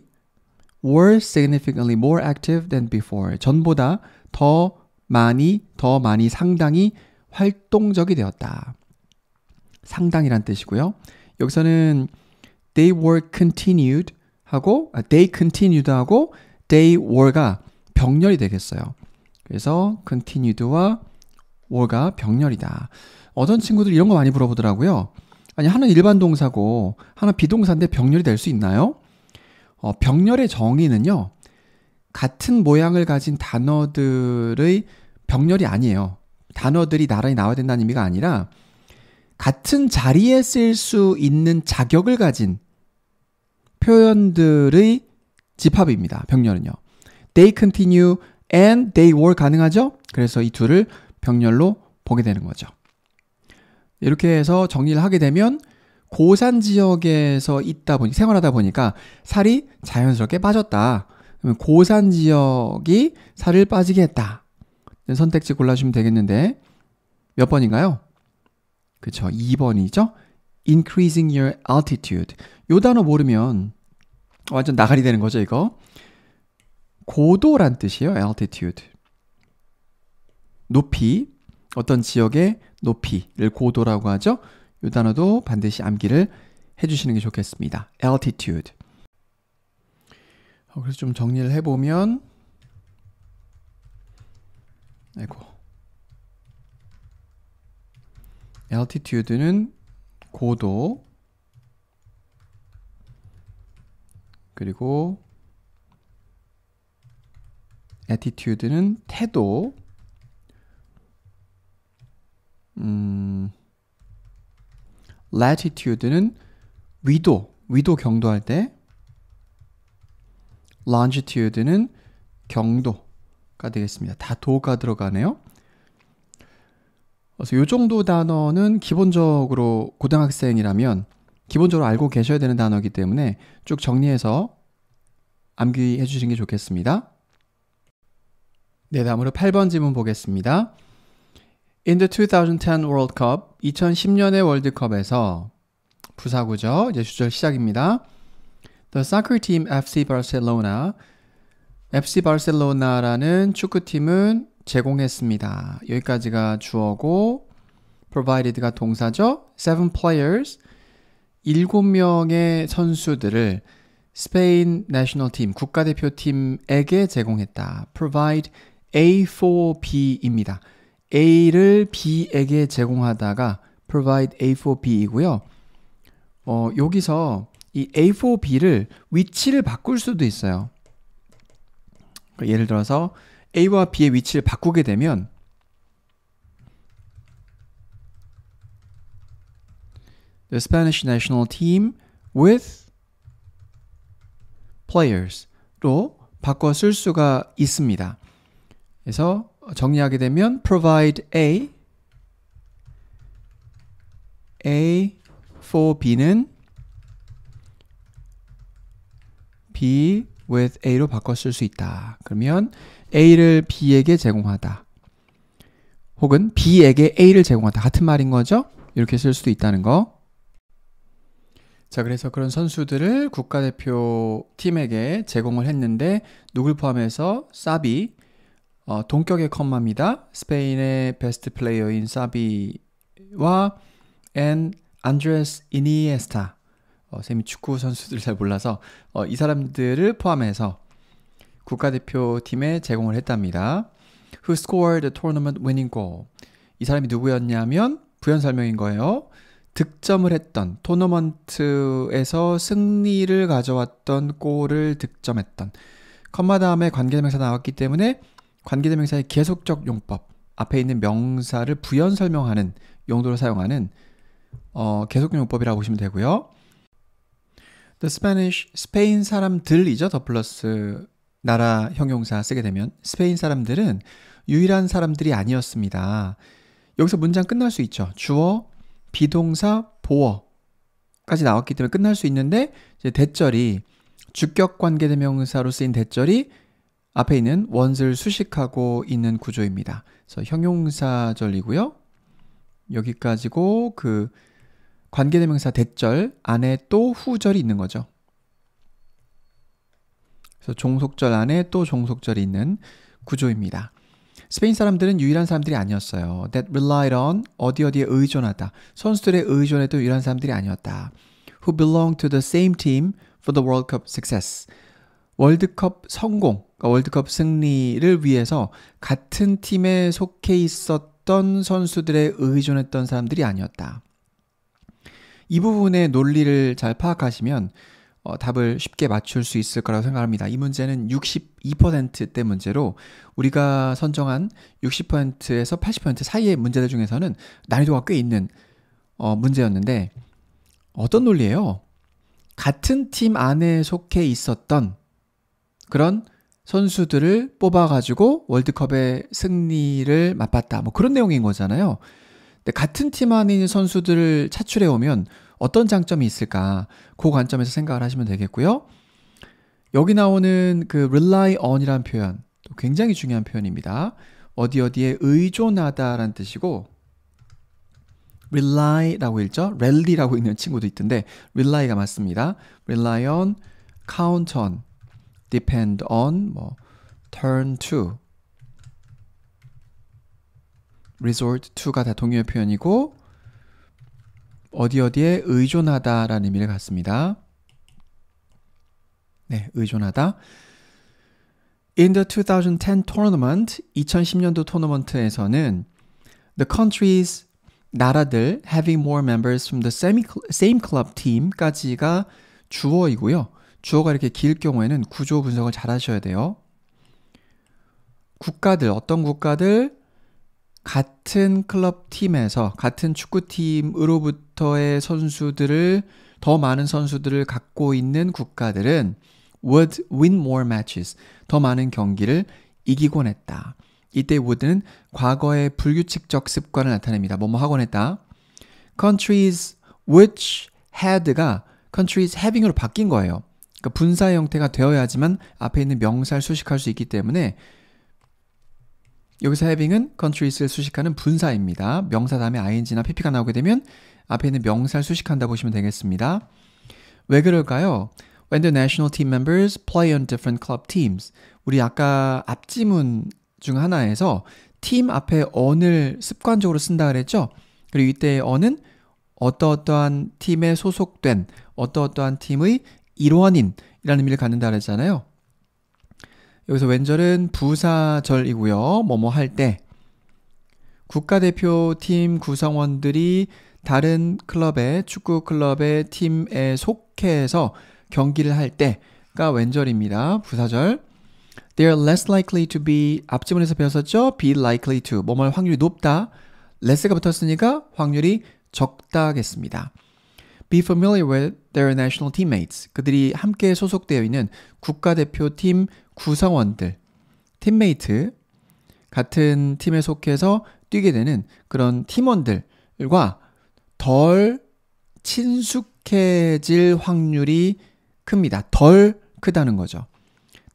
were significantly more active than before, 전보다 더 많이 상당히 활동적이 되었다. 상당이란 뜻이고요. 여기서는 they were continued 하고 they continued 하고 they were가 병렬이 되겠어요. 그래서 continued와 were가 병렬이다. 어떤 친구들 이런 거 많이 물어보더라고요. 아니, 하나는 일반 동사고 하나 비동사인데 병렬이 될 수 있나요? 병렬의 정의는요, 같은 모양을 가진 단어들의 병렬이 아니에요. 단어들이 나란히 나와야 된다는 의미가 아니라 같은 자리에 쓸 수 있는 자격을 가진 표현들의 집합입니다. 병렬은요. They continue and they were 가능하죠? 그래서 이 둘을 병렬로 보게 되는 거죠. 이렇게 해서 정리를 하게 되면 고산 지역에서 생활하다 보니까 살이 자연스럽게 빠졌다. 그러면 고산 지역이 살을 빠지게 했다. 선택지 골라주시면 되겠는데 몇 번인가요? 그쵸, 2번이죠. Increasing your altitude. 요 단어 모르면 완전 나가리 되는 거죠, 이거. 고도란 뜻이에요, altitude. 높이. 어떤 지역의 높이를 고도라고 하죠. 이 단어도 반드시 암기를 해주시는 게 좋겠습니다. altitude. 그래서 좀 정리를 해보면 altitude는 고도, 그리고 attitude는 태도, latitude는 위도 경도할 때, longitude는 경도가 되겠습니다. 다 도가 들어가네요. 그래서 이 정도 단어는 기본적으로 고등학생이라면 기본적으로 알고 계셔야 되는 단어이기 때문에 쭉 정리해서 암기해 주시는 게 좋겠습니다. 네, 다음으로 8번 질문 보겠습니다. In the 2010 World Cup, 2010년의 월드컵에서 부사구죠. 이제 주절 시작입니다. The soccer team FC Barcelona, FC 바르셀로나라는 축구팀은 제공했습니다. 여기까지가 주어고 provided가 동사죠. 7 players, 7명의 선수들을 스페인 내셔널 팀, 국가대표팀에게 제공했다. provide A for B입니다. A를 B에게 제공하다가 provide A for B이고요. 여기서 이 A for B를 위치를 바꿀 수도 있어요. 예를 들어서 A와 B의 위치를 바꾸게 되면 The Spanish national team with players로 바꿔 쓸 수가 있습니다. 그래서 정리하게 되면 provide A for B는 B with A로 바꿔 쓸 수 있다. 그러면 A를 B에게 제공하다. 혹은 B에게 A를 제공하다. 같은 말인 거죠? 이렇게 쓸 수도 있다는 거. 자, 그래서 그런 선수들을 국가대표 팀에게 제공을 했는데 누굴 포함해서 사비, 동격의 컴마입니다. 스페인의 베스트 플레이어인 사비와 안드레스 이니에스타. 쌤이 축구 선수들 잘 몰라서 이 사람들을 포함해서 국가대표 팀에 제공을 했답니다. Who scored the tournament winning goal? 이 사람이 누구였냐면 부연 설명인 거예요. 득점을 했던, 토너먼트에서 승리를 가져왔던 골을 득점했던. 컴마 다음에 관계대명사 나왔기 때문에 관계대명사의 계속적 용법, 앞에 있는 명사를 부연 설명하는 용도로 사용하는 계속적 용법이라고 보시면 되고요. The Spanish, 스페인 사람들이죠. 더 플러스 나라 형용사 쓰게 되면 스페인 사람들은 유일한 사람들이 아니었습니다. 여기서 문장 끝날 수 있죠. 주어, 비동사, 보어까지 나왔기 때문에 끝날 수 있는데 이제 대절이 주격 관계대명사로 쓰인 대절이 앞에 있는 원을 수식하고 있는 구조입니다. 그래서 형용사절이고요. 여기까지고 그 관계대명사 대절 안에 또 후절이 있는 거죠. 그래서 종속절 안에 또 종속절이 있는 구조입니다. 스페인 사람들은 유일한 사람들이 아니었어요. That relied on 어디에 의존하다. 선수들에 의존했던 유일한 사람들이 아니었다. Who belonged to the same team for the World Cup success. 월드컵 성공, 그러니까 월드컵 승리를 위해서 같은 팀에 속해 있었던 선수들에 의존했던 사람들이 아니었다. 이 부분의 논리를 잘 파악하시면 답을 쉽게 맞출 수 있을 거라고 생각합니다. 이 문제는 62%대 문제로 우리가 선정한 60%에서 80% 사이의 문제들 중에서는 난이도가 꽤 있는 문제였는데 어떤 논리예요? 같은 팀 안에 속해 있었던 그런 선수들을 뽑아가지고 월드컵의 승리를 맛봤다. 뭐 그런 내용인 거잖아요. 근데 같은 팀 안에 있는 선수들을 차출해오면 어떤 장점이 있을까? 그 관점에서 생각을 하시면 되겠고요. 여기 나오는 그 rely on이라는 표현, 또 굉장히 중요한 표현입니다. 어디에 의존하다라는 뜻이고 rely라고 읽죠? rally라고 읽는 친구도 있던데 rely가 맞습니다. rely on, count on, depend on, turn to resort to가 다 동의어 표현이고 어디에 의존하다라는 의미를 갖습니다. 네, 의존하다. In the 2010 tournament, 2010년도 토너먼트에서는 the countries, 나라들 having more members from the same club team까지가 주어이고요. 주어가 이렇게 길 경우에는 구조 분석을 잘 하셔야 돼요. 국가들, 어떤 국가들 같은 클럽 팀에서 같은 축구팀으로부터의 선수들을 더 많은 선수들을 갖고 있는 국가들은 would win more matches. 더 많은 경기를 이기곤 했다. 이때 would는 과거의 불규칙적 습관을 나타냅니다. 뭐뭐 하곤 했다. countries which had가 countries having으로 바뀐 거예요. 그러니까 분사 형태가 되어야지만 앞에 있는 명사를 수식할 수 있기 때문에 여기서 having은 countries를 수식하는 분사입니다. 명사 다음에 ing나 pp가 나오게 되면 앞에 있는 명사를 수식한다 보시면 되겠습니다. 왜 그럴까요? When the national team members play on different club teams. 우리 아까 앞지문 중 하나에서 팀 앞에 on을 습관적으로 쓴다 그랬죠? 그리고 이때의 on은 어떠한 팀에 소속된 어떠한 팀의 일원인이라는 의미를 갖는다 그랬잖아요. 여기서 왼절은 부사절이고요. 뭐뭐 할 때 국가대표팀 구성원들이 다른 클럽의 축구 클럽의 팀에 속해서 경기를 할 때가 왼절입니다. 부사절. They are less likely to be 앞지문에서 배웠었죠? be likely to 뭐뭐할 확률이 높다. less가 붙었으니까 확률이 적다겠습니다. Be familiar with their national teammates. 그들이 함께 소속되어 있는 국가대표팀 구성원들, 팀메이트, 같은 팀에 속해서 뛰게 되는 그런 팀원들과 덜 친숙해질 확률이 큽니다. 덜 크다는 거죠.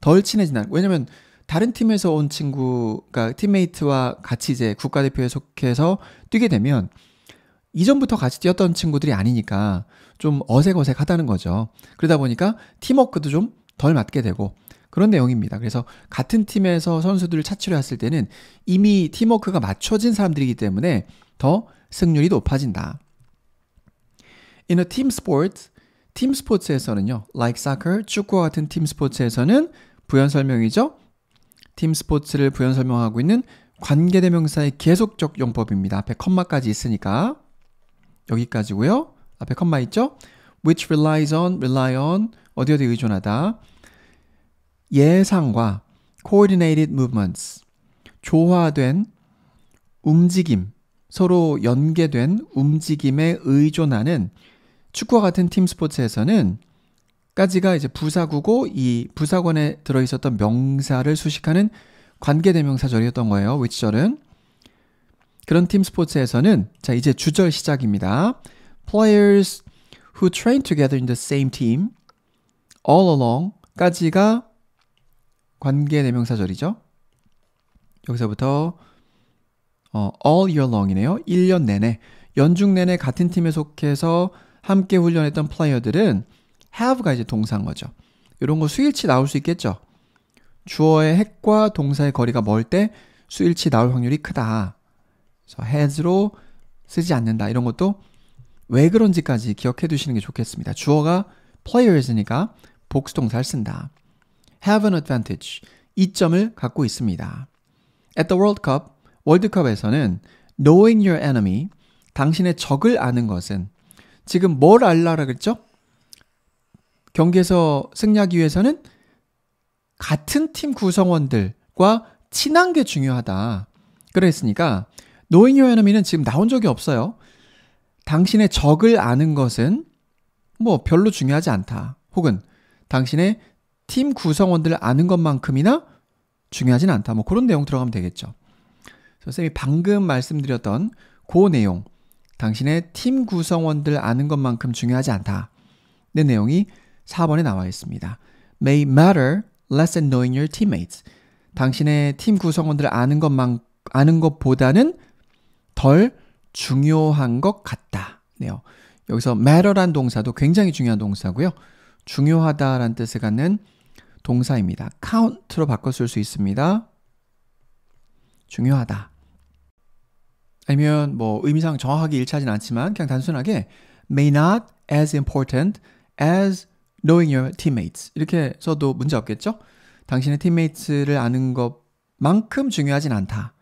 덜 친해진다. 왜냐면 다른 팀에서 온 친구가 팀메이트와 같이 이제 국가대표에 속해서 뛰게 되면 이전부터 같이 뛰었던 친구들이 아니니까 좀 어색하다는 거죠. 그러다 보니까 팀워크도 좀 덜 맞게 되고 그런 내용입니다. 그래서 같은 팀에서 선수들을 찾으려 했을 때는 이미 팀워크가 맞춰진 사람들이기 때문에 더 승률이 높아진다. In a team sport, 팀 스포츠에서는요. like soccer, 축구와 같은 팀 스포츠에서는 부연 설명이죠. 팀 스포츠를 부연 설명하고 있는 관계대명사의 계속적 용법입니다. 앞에 컴마까지 있으니까 여기까지고요. 앞에 컴마 있죠? which rely on 어디 의존하다. 예상과 coordinated movements 조화된 움직임 서로 연계된 움직임에 의존하는 축구와 같은 팀 스포츠에서는 까지가 이제 부사구고 이 부사권에 들어있었던 명사를 수식하는 관계대명사절이었던 거예요. which절은 그런 팀 스포츠에서는 자 이제 주절 시작입니다. Players who train together in the same team all along 까지가 관계대명사절이죠. 여기서부터 all year long이네요. 1년 내내 연중 내내 같은 팀에 속해서 함께 훈련했던 플레이어들은 have가 이제 동사인 거죠. 이런 거 수일치 나올 수 있겠죠. 주어의 했과 동사의 거리가 멀 때 수일치 나올 확률이 크다. 그래서 has로 쓰지 않는다. 이런 것도 왜 그런지까지 기억해 두시는 게 좋겠습니다. 주어가 players니까 복수동사를 쓴다. have an advantage. 이점을 갖고 있습니다. At the World Cup, 월드컵에서는 knowing your enemy, 당신의 적을 아는 것은 지금 뭘 알라라 그랬죠? 경기에서 승리하기 위해서는 같은 팀 구성원들과 친한 게 중요하다. 그랬으니까 knowing your enemy는 지금 나온 적이 없어요. 당신의 적을 아는 것은 뭐 별로 중요하지 않다. 혹은 당신의 팀 구성원들을 아는 것만큼이나 중요하진 않다. 뭐 그런 내용 들어가면 되겠죠. 선생님이 방금 말씀드렸던 그 내용, 당신의 팀 구성원들 아는 것만큼 중요하지 않다. 내 내용이 4번에 나와 있습니다. May matter less than knowing your teammates. 당신의 팀 구성원들을 아는 것보다는 덜 중요한 것 같다. 네요. 여기서 matter란 동사도 굉장히 중요한 동사고요. 중요하다라는 뜻을 갖는 동사입니다. count로 바꿔 쓸 수 있습니다. 중요하다. 아니면 뭐 의미상 정확하게 일치하진 않지만 그냥 단순하게 may not as important as knowing your teammates 이렇게 써도 문제 없겠죠? 당신의 팀메이트를 아는 것만큼 중요하진 않다.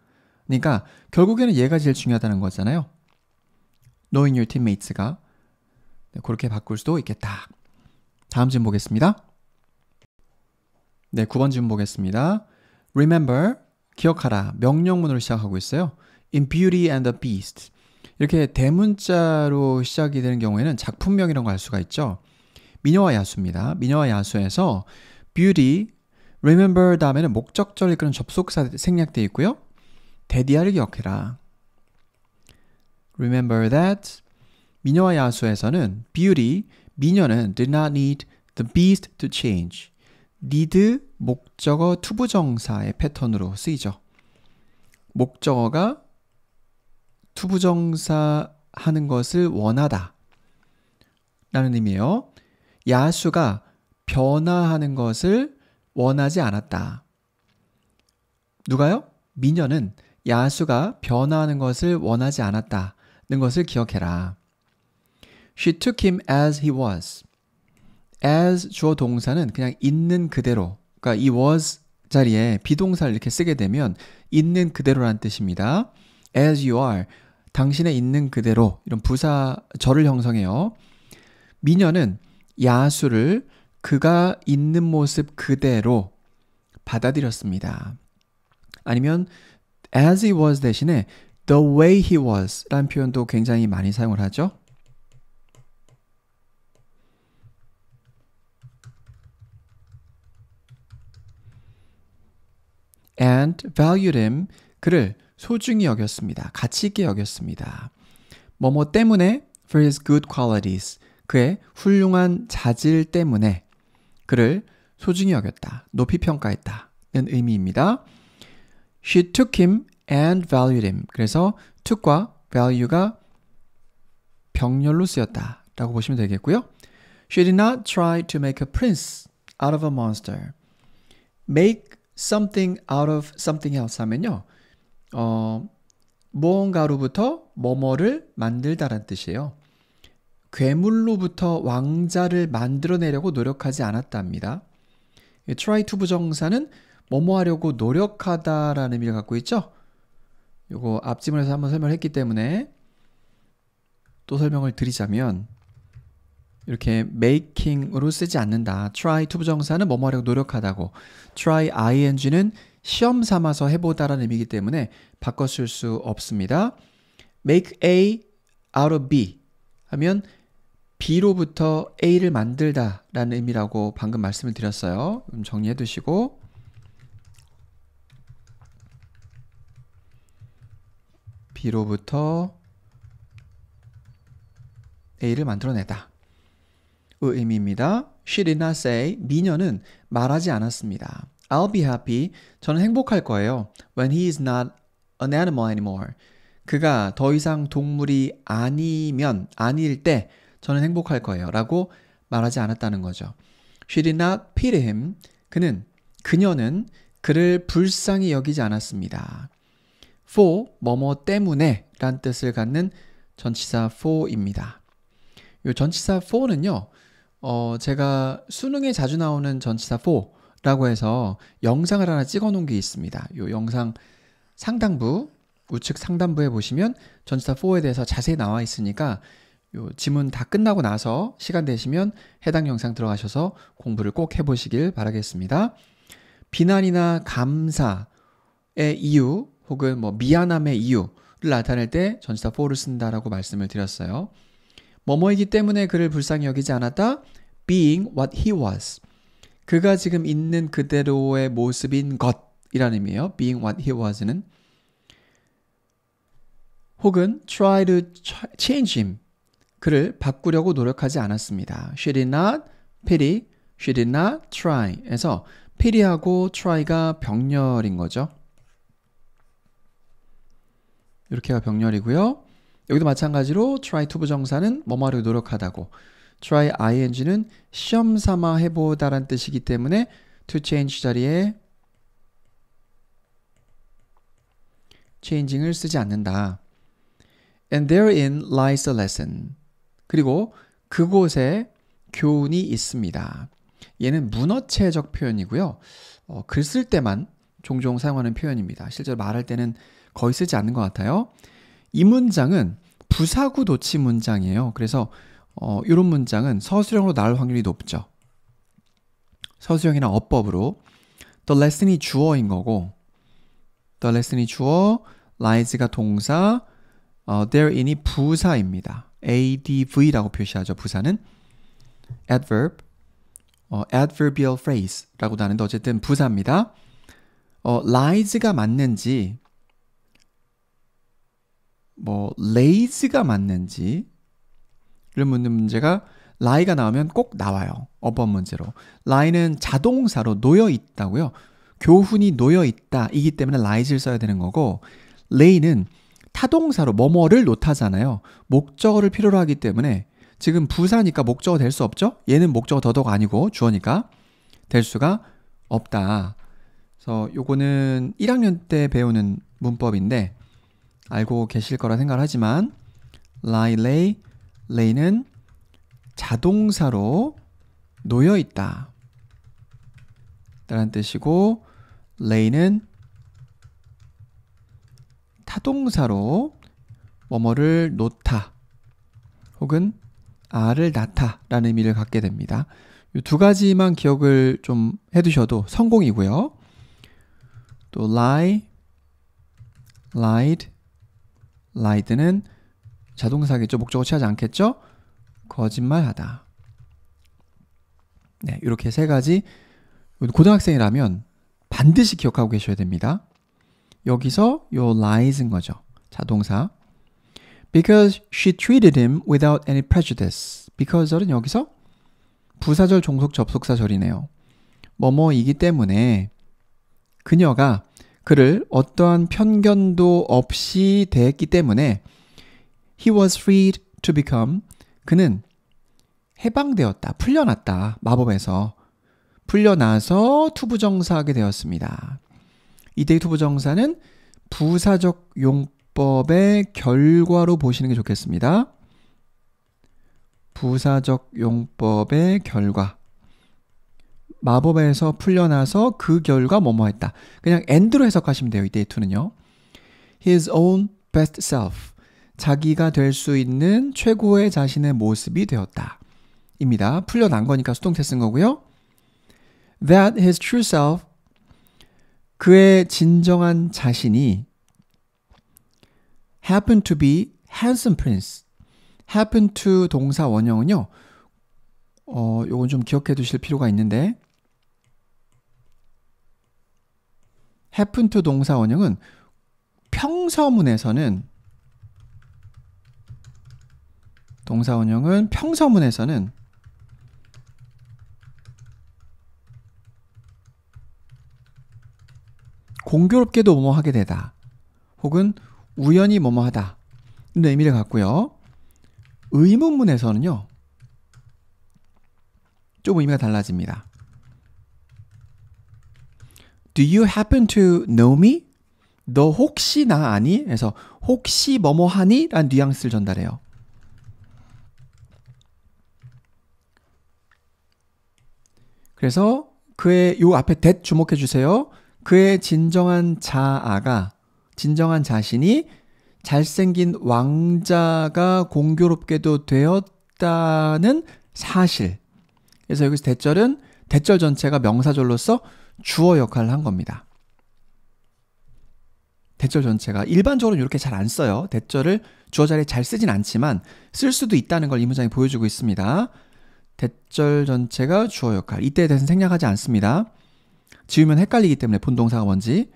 그러니까 결국에는 얘가 제일 중요하다는 거잖아요. knowing your teammates가 네, 그렇게 바꿀 수도 있겠다. 다음 질문 보겠습니다. 네, 9번 질문 보겠습니다. Remember, 기억하라. 명령문으로 시작하고 있어요. In Beauty and the Beast. 이렇게 대문자로 시작이 되는 경우에는 작품명이라는 걸 알 수가 있죠. 미녀와 야수입니다. 미녀와 야수에서 Beauty, Remember 다음에는 목적절을 이끄는 접속사 생략되어 있고요. 데디아를 기억해라. Remember that. 미녀와 야수에서는 Beauty, 미녀는 did not need the beast to change. need 목적어 투부정사의 패턴으로 쓰이죠. 목적어가 투부정사 하는 것을 원하다 라는 의미예요. 야수가 변화하는 것을 원하지 않았다. 누가요? 미녀는 야수가 변화하는 것을 원하지 않았다는 것을 기억해라. She took him as he was. as 주어 동사는 그냥 있는 그대로, 그러니까 이 was 자리에 비동사를 이렇게 쓰게 되면 있는 그대로라는 뜻입니다. as you are, 당신의 있는 그대로 이런 부사절을 형성해요. 미녀는 야수를 그가 있는 모습 그대로 받아들였습니다. 아니면 as he was 대신에 the way he was 라는 표현도 굉장히 많이 사용을 하죠. and valued him, 그를 소중히 여겼습니다. 가치 있게 여겼습니다. 뭐뭐 때문에 for his good qualities, 그의 훌륭한 자질 때문에 그를 소중히 여겼다, 높이 평가했다는 의미입니다. She took him and valued him. 그래서 took과 value가 병렬로 쓰였다 라고 보시면 되겠고요. She did not try to make a prince out of a monster. make something out of something else 하면요. 무언가로부터 뭐뭐를 만들다라는 뜻이에요. 괴물로부터 왕자를 만들어내려고 노력하지 않았답니다. try to 부정사는 뭐뭐 하려고 노력하다라는 의미를 갖고 있죠. 요거 앞지문에서 한번 설명을 했기 때문에 또 설명을 드리자면 이렇게 making으로 쓰지 않는다. try to 부정사는 뭐뭐 하려고 노력하다고, try ing는 시험 삼아서 해보다라는 의미이기 때문에 바꿔 쓸 수 없습니다. make A out of B 하면 B로부터 A를 만들다 라는 의미라고 방금 말씀을 드렸어요. 정리해 두시고 B로부터 A를 만들어내다 의 의미입니다. She did not say, 미녀는 말하지 않았습니다. I'll be happy, 저는 행복할 거예요. When he is not an animal anymore. 그가 더 이상 동물이 아닐 때 저는 행복할 거예요 라고 말하지 않았다는 거죠. She did not pity him. 그녀는 그를 불쌍히 여기지 않았습니다. for, 뭐뭐 때문에 란 뜻을 갖는 전치사 for입니다. 이 전치사 for는요, 제가 수능에 자주 나오는 전치사 for라고 해서 영상을 하나 찍어 놓은 게 있습니다. 이 영상 상단부, 우측 상단부에 보시면 전치사 for에 대해서 자세히 나와 있으니까 요 지문 다 끝나고 나서 시간 되시면 해당 영상 들어가셔서 공부를 꼭 해보시길 바라겠습니다. 비난이나 감사의 이유 혹은 뭐 미안함의 이유를 나타낼 때 전치사 for를 쓴다라고 말씀을 드렸어요. 뭐뭐이기 때문에 그를 불쌍히 여기지 않았다. being what he was. 그가 지금 있는 그대로의 모습인 것이라는 의미예요. being what he was는. 혹은 try to change him. 그를 바꾸려고 노력하지 않았습니다. She did not pity, she did not try. 에서 pity하고 try가 병렬인 거죠. 이렇게가 병렬이고요. 여기도 마찬가지로 try to 부정사는 뭐뭐 하려고 노력하다고, try ing는 시험 삼아 해보다란 뜻이기 때문에 to change 자리에 changing을 쓰지 않는다. And therein lies the lesson. 그리고 그곳에 교훈이 있습니다. 얘는 문어체적 표현이고요. 글 쓸 때만 종종 사용하는 표현입니다. 실제로 말할 때는 거의 쓰지 않는 것 같아요. 이 문장은 부사구 도치 문장이에요. 그래서 이런 문장은 서술형으로 나올 확률이 높죠. 서술형이나 어법으로 the lesson이 주어인 거고 the lesson이 주어, lies가 동사, therein이 부사입니다. adv라고 표시하죠. 부사는 adverb, adverbial phrase라고도 하는데 어쨌든 부사입니다. lies가 맞는지 lays가 맞는지 이런 문제가 lie가 나오면 꼭 나와요. 어법 문제로. lie는 자동사로 놓여 있다고요. 교훈이 놓여 있다 이기 때문에 lies를 써야 되는 거고 lay는 타동사로 뭐뭐를 놓다잖아요. 목적어를 필요로 하기 때문에 지금 부사니까 목적어 될 수 없죠? 얘는 목적어 더더욱 아니고 주어니까 될 수가 없다. 그래서 요거는 1학년 때 배우는 문법인데 알고 계실 거라 생각을 하지만 lie, lay, lay는 자동사로 놓여 있다 라는 뜻이고 lay는 타동사로 뭐뭐를 놓다 혹은 아를 낳다 라는 의미를 갖게 됩니다. 이 두 가지만 기억을 좀 해두셔도 성공이고요. 또 lie, lied, lied는 자동사겠죠. 목적어 취하지 않겠죠. 거짓말하다. 네, 이렇게 세 가지 고등학생이라면 반드시 기억하고 계셔야 됩니다. 여기서 요 lies인 거죠. 자동사. Because she treated him without any prejudice. because는 여기서 부사절, 종속, 접속사절이네요. 뭐뭐이기 때문에 그녀가 그를 어떠한 편견도 없이 대했기 때문에 he was freed to become 그는 해방되었다, 풀려났다, 마법에서 풀려나서 투부정사하게 되었습니다. 이때의 투부정사는 부사적 용법의 결과로 보시는 게 좋겠습니다. 부사적 용법의 결과. 마법에서 풀려나서 그 결과 뭐뭐 했다. 그냥 and로 해석하시면 돼요. 이때의 to는요. His own best self. 자기가 될 수 있는 최고의 자신의 모습이 되었다. 입니다. 풀려난 거니까 수동태 쓴 거고요. That his true self. 그의 진정한 자신이 happen to be handsome prince. happen to 동사 원형은요. 요건 좀 기억해 두실 필요가 있는데 happen to 동사 원형은 평서문에서는 공교롭게도 뭐뭐 하게 되다 혹은 우연히 뭐뭐 하다 이런 의미를 갖고요. 의문문에서는요. 좀 의미가 달라집니다. Do you happen to know me? 너 혹시 나 아니? 그래서 혹시 뭐뭐 하니? 라는 뉘앙스를 전달해요. 그래서 그의 요 앞에 that 주목해 주세요. 그의 진정한 자아가 진정한 자신이 잘생긴 왕자가 공교롭게도 되었다는 사실. 그래서 여기서 대절은 대절 전체가 명사절로서 주어 역할을 한 겁니다. 대절 전체가 일반적으로 이렇게 잘 안 써요. 대절을 주어 자리에 잘 쓰진 않지만 쓸 수도 있다는 걸 이 문장이 보여주고 있습니다. 대절 전체가 주어 역할. 이때에 대해서는 생략하지 않습니다. 지우면 헷갈리기 때문에 본동사가 뭔지.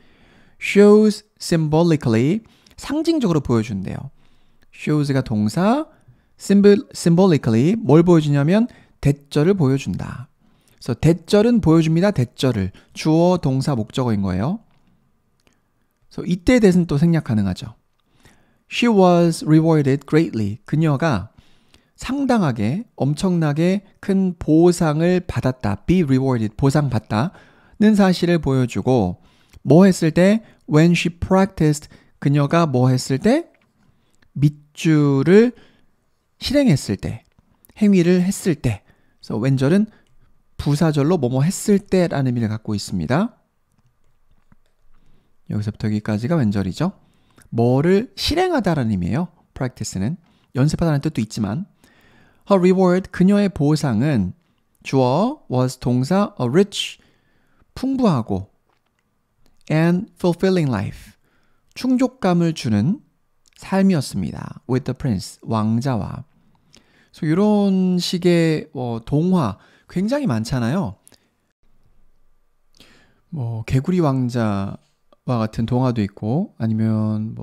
shows symbolically 상징적으로 보여준대요. shows가 동사, symbolically 뭘 보여주냐면 대절을 보여준다. 그래서 대절은 보여줍니다. 대절을 주어, 동사, 목적어인 거예요. 그래서 이때에 대해서는 또 생략 가능하죠. She was rewarded greatly. 그녀가 상당하게 엄청나게 큰 보상을 받았다. Be rewarded. 보상받다는 사실을 보여주고 뭐 했을 때? When she practiced. 그녀가 뭐 했을 때? 밑줄을 실행했을 때, 행위를 했을 때. 그래서 왼절은 부사절로 뭐뭐 했을 때라는 의미를 갖고 있습니다. 여기서부터 여기까지가 왼절이죠. 뭐를 실행하다라는 의미예요. practice는 연습하다는 뜻도 있지만 her reward, 그녀의 보상은 주어 was 동사 a rich, 풍부하고 and fulfilling life, 충족감을 주는 삶이었습니다. with the prince, 왕자와. 그래서 이런 식의 동화 굉장히 많잖아요. 개구리 왕자와 같은 동화도 있고 아니면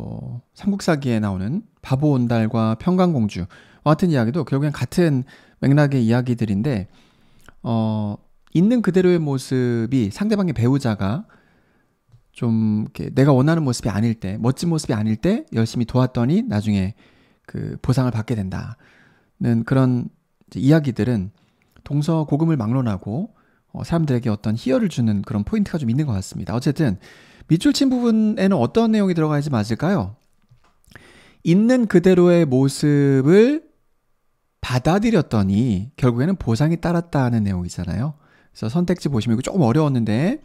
삼국사기에 나오는 바보 온달과 평강공주와 같은 이야기도 결국엔 같은 맥락의 이야기들인데 있는 그대로의 모습이 상대방의 배우자가 좀 이렇게 내가 원하는 모습이 아닐 때, 멋진 모습이 아닐 때 열심히 도왔더니 나중에 그 보상을 받게 된다는 그런 이야기들은 동서고금을 막론하고 사람들에게 어떤 희열을 주는 그런 포인트가 좀 있는 것 같습니다. 어쨌든 밑줄 친 부분에는 어떤 내용이 들어가야지 맞을까요? 있는 그대로의 모습을 받아들였더니 결국에는 보상이 따랐다는 내용이잖아요. 그래서 선택지 보시면 이거 조금 어려웠는데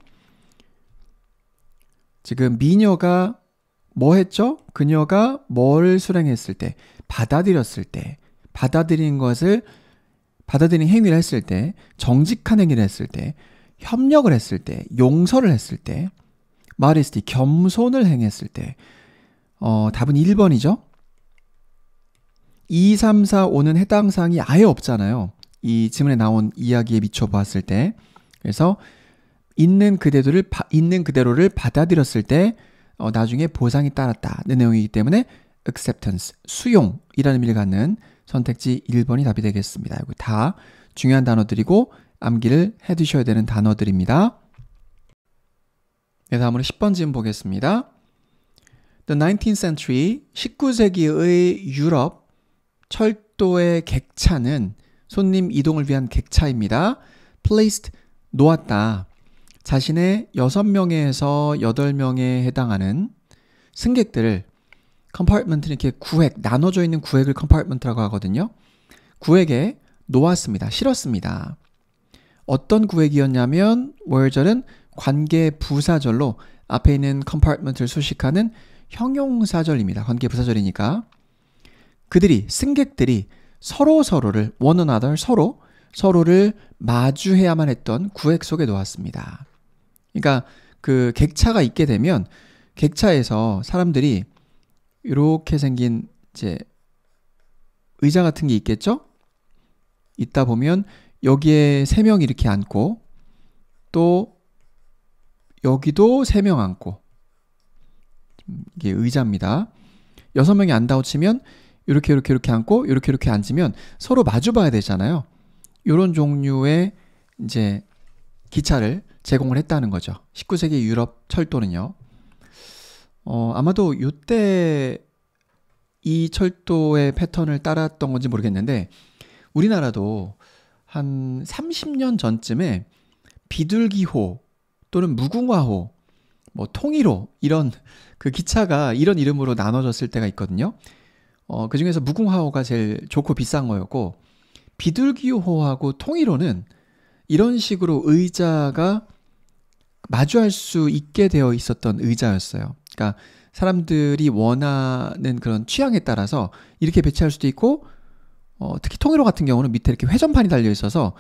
지금 미녀가 뭐 했죠? 그녀가 뭘 수행했을 때, 받아들였을 때, 받아들인 행위를 했을 때, 정직한 행위를 했을 때, 협력을 했을 때, 용서를 했을 때, modesty, 겸손을 행했을 때, 답은 1번이죠. 2, 3, 4, 5는 해당 사항이 아예 없잖아요. 이 지문에 나온 이야기에 미쳐보았을 때. 그래서 있는 그대로를 받아들였을 때 나중에 보상이 따랐다는 내용이기 때문에 acceptance, 수용이라는 의미를 갖는 선택지 1번이 답이 되겠습니다. 이거 다 중요한 단어들이고 암기를 해두셔야 되는 단어들입니다. 네, 다음으로 10번 질문 보겠습니다. The 19th century, 19세기의 유럽 철도의 객차는 손님 이동을 위한 객차입니다. placed, 놓았다. 자신의 6명에서 8명에 해당하는 승객들을 컴파트먼트는 이렇게 구획, 나눠져 있는 구획을 컴파트먼트라고 하거든요. 구획에 놓았습니다. 실었습니다. 어떤 구획이었냐면 월절은 관계 부사절로 앞에 있는 컴파트먼트를 수식하는 형용사절입니다. 관계 부사절이니까 승객들이 서로를 one another, 서로를 마주해야만 했던 구획 속에 놓았습니다. 그러니까 그 객차가 있게 되면 객차에서 사람들이 이렇게 생긴 이제 의자 같은 게 있겠죠? 있다 보면 여기에 3명이 이렇게 앉고 또 여기도 3명 앉고 이게 의자입니다. 6명이 앉다고 치면 이렇게 앉고 이렇게 앉으면 서로 마주 봐야 되잖아요. 이런 종류의 이제 기차를 제공을 했다는 거죠. 19세기 유럽 철도는요. 아마도 이때 이 철도의 패턴을 따랐던 건지 모르겠는데 우리나라도 한 30년 전쯤에 비둘기호 또는 무궁화호, 통일호 이런 그 기차가 이런 이름으로 나눠졌을 때가 있거든요. 그 중에서 무궁화호가 제일 좋고 비싼 거였고 비둘기호하고 통일호는 이런 식으로 의자가 마주할 수 있게 되어 있었던 의자였어요. 그러니까 사람들이 원하는 그런 취향에 따라서 이렇게 배치할 수도 있고 특히 통일호 같은 경우는 밑에 이렇게 회전판이 달려 있어서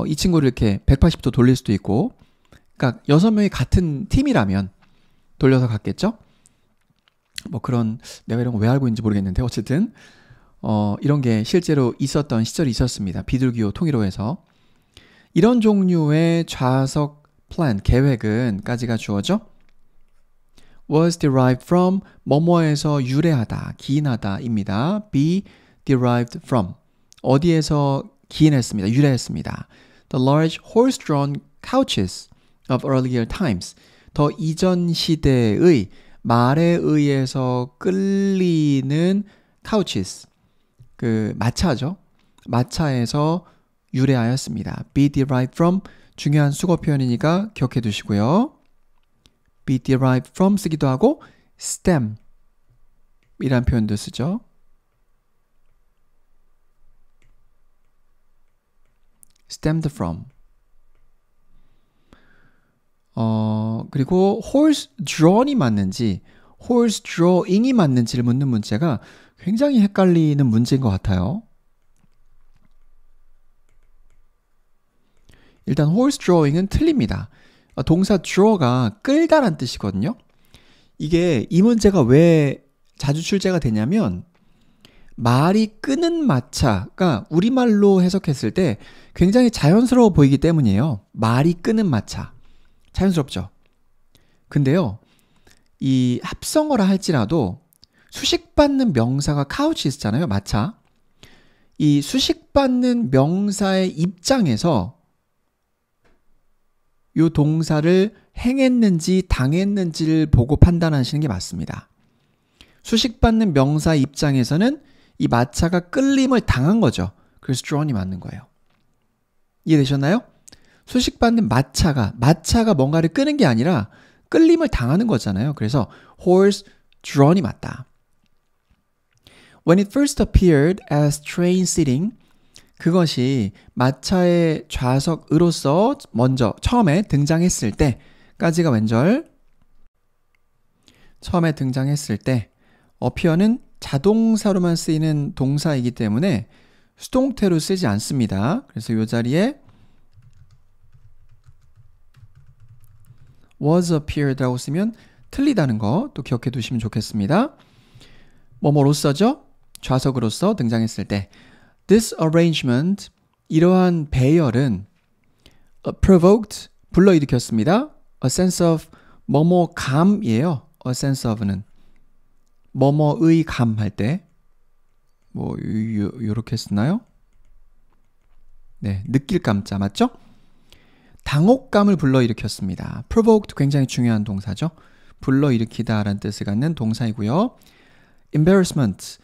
이 친구를 이렇게 180도 돌릴 수도 있고 그러니까 6명이 같은 팀이라면 돌려서 갔겠죠? 그런 내가 이런 거 왜 알고 있는지 모르겠는데 어쨌든 이런 게 실제로 있었던 시절이 있었습니다. 비둘기호 통일호에서 이런 종류의 좌석 플랜, 계획은 까지가 주어져 was derived from 뭐뭐에서 유래하다, 기인하다입니다. be derived from 어디에서 기인했습니다. 유래했습니다. The large horse-drawn couches of earlier times 더 이전 시대의 말에 의해서 끌리는 couches 그 마차죠. 마차에서 유래하였습니다. be derived from 중요한 수거 표현이니까 기억해 두시고요. be derived from 쓰기도 하고 stem 이란 표현도 쓰죠. stemmed from. 그리고 horse drawn이 맞는지 horse drawing이 맞는지를 묻는 문제가 굉장히 헷갈리는 문제인 것 같아요. 일단 horse drawing은 틀립니다. 동사 draw가 끌다란 뜻이거든요. 이게 이 문제가 왜 자주 출제가 되냐면 말이 끄는 마차가 우리말로 해석했을 때 굉장히 자연스러워 보이기 때문이에요. 말이 끄는 마차. 자연스럽죠? 근데요, 이 합성어라 할지라도 수식받는 명사가 카우치 있잖아요. 마차. 이 수식받는 명사의 입장에서 이 동사를 행했는지 당했는지를 보고 판단하시는 게 맞습니다. 수식받는 명사 입장에서는 이 마차가 끌림을 당한 거죠. 그래서 drawn이 맞는 거예요. 이해되셨나요? 수식받는 마차가 뭔가를 끄는 게 아니라 끌림을 당하는 거잖아요. 그래서 horse drawn이 맞다. When it first appeared as train seating, 그것이 마차의 좌석으로서 먼저 처음에 등장했을 때까지가 왼절. 처음에 등장했을 때 appear는 자동사로만 쓰이는 동사이기 때문에 수동태로 쓰지 않습니다. 그래서 이 자리에 was appeared라고 쓰면 틀리다는 거 또 기억해 두시면 좋겠습니다. 뭐뭐로서죠? 좌석으로서 등장했을 때 This arrangement, 이러한 배열은 provoked, 불러일으켰습니다. A sense of 뭐뭐감이에요. A sense of는 뭐뭐의 감 할 때 뭐 요렇게 쓰나요? 네, 느낄 감자 맞죠? 당혹감을 불러일으켰습니다. provoked 굉장히 중요한 동사죠. 불러일으키다 라는 뜻을 갖는 동사이고요. embarrassment,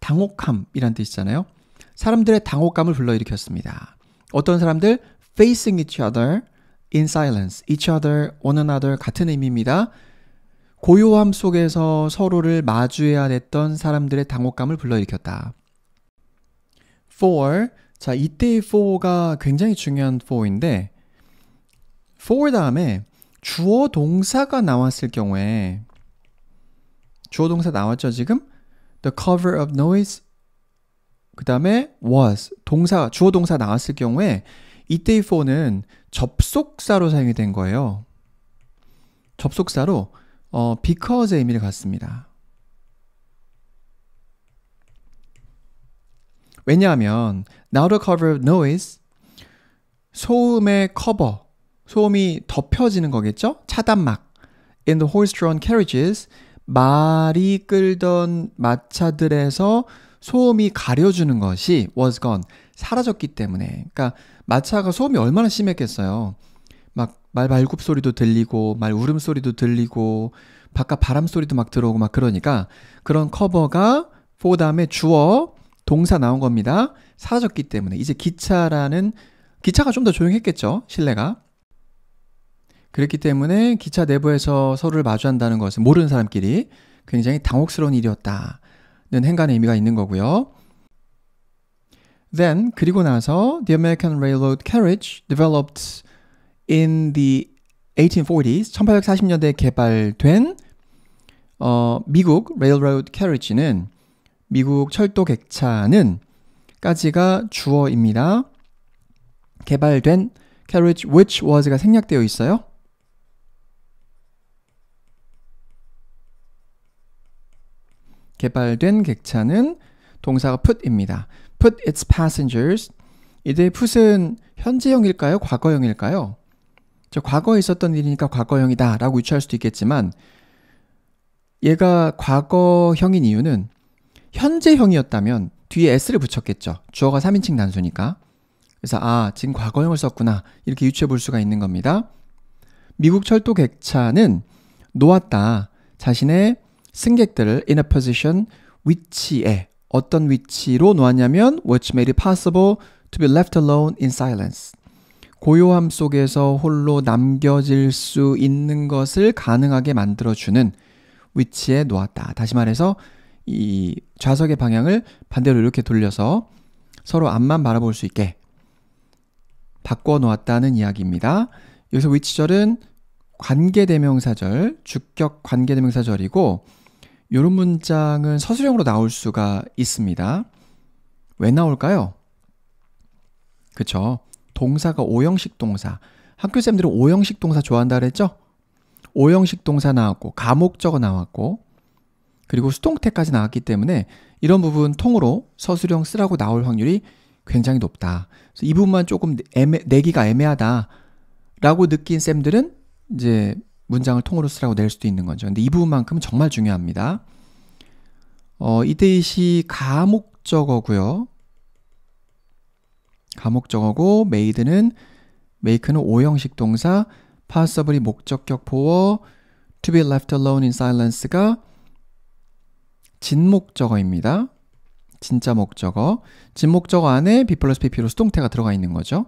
당혹함이란 뜻이잖아요. 사람들의 당혹감을 불러일으켰습니다. 어떤 사람들? facing each other in silence. each other, one another 같은 의미입니다. 고요함 속에서 서로를 마주해야 됐던 사람들의 당혹감을 불러일으켰다. for, 자 이때의 for가 굉장히 중요한 for인데 for 다음에 주어 동사가 나왔을 경우에 주어 동사 나왔죠 지금? The cover of noise 그 다음에 was 동사 주어 동사 나왔을 경우에 이때의 for는 접속사로 사용이 된 거예요. 접속사로 because의 의미를 갖습니다. 왜냐하면 now the cover of noise 소음의 커버 소음이 덮여지는 거겠죠? 차단막 in the horse-drawn carriages 말이 끌던 마차들에서 소음이 가려주는 것이 was gone 사라졌기 때문에 그러니까 마차가 소음이 얼마나 심했겠어요. 막 말 발굽 소리도 들리고 말 울음 소리도 들리고 바깥 바람 소리도 막 들어오고 막 그러니까 그런 커버가 for 다음에 주어 동사 나온 겁니다. 사라졌기 때문에 이제 기차가 좀 더 조용했겠죠. 실내가. 그렇기 때문에 기차 내부에서 서로를 마주한다는 것은 모르는 사람끼리 굉장히 당혹스러운 일이었다는 행간의 의미가 있는 거고요. Then 그리고 나서 the American Railroad Carriage developed in the 1840s 1840년대에 개발된 미국 Railroad Carriage는 미국 철도 객차는 까지가 주어입니다. 개발된 carriage which was가 생략되어 있어요. 개발된 객차는 동사가 put입니다. put its passengers. 이때 put은 현재형일까요? 과거형일까요? 과거에 있었던 일이니까 과거형이다 라고 유추할 수도 있겠지만 얘가 과거형인 이유는 현재형이었다면 뒤에 s를 붙였겠죠. 주어가 3인칭 단수니까. 그래서 지금 과거형을 썼구나 이렇게 유추해 볼 수가 있는 겁니다. 미국 철도 객차는 놓았다. 자신의 승객들을 in a position 위치에 어떤 위치로 놓았냐면 which made it possible to be left alone in silence. 고요함 속에서 홀로 남겨질 수 있는 것을 가능하게 만들어주는 위치에 놓았다. 다시 말해서 이 좌석의 방향을 반대로 이렇게 돌려서 서로 앞만 바라볼 수 있게 바꿔놓았다는 이야기입니다. 여기서 which절은 관계대명사절, 주격 관계대명사절이고 이런 문장은 서술형으로 나올 수가 있습니다. 왜 나올까요? 그쵸? 동사가 5형식 동사. 학교쌤들은 5형식 동사 좋아한다 그랬죠? 5형식 동사 나왔고 가목적어 나왔고 그리고 수동태까지 나왔기 때문에 이런 부분 통으로 서술형 쓰라고 나올 확률이 굉장히 높다. 그래서 이 부분만 조금 내기가 애매하다라고 느낀 쌤들은 이제 문장을 통으로 쓰라고 낼 수도 있는 거죠. 근데 이 부분만큼은 정말 중요합니다. 이때 이 시 가목적어고요. 가목적어고 make는 5형식 동사, passably 목적격 보어, to be left alone in silence가 진목적어입니다. 진짜 목적어. 진목적어 안에 be 플러스 pp로 수동태가 들어가 있는 거죠.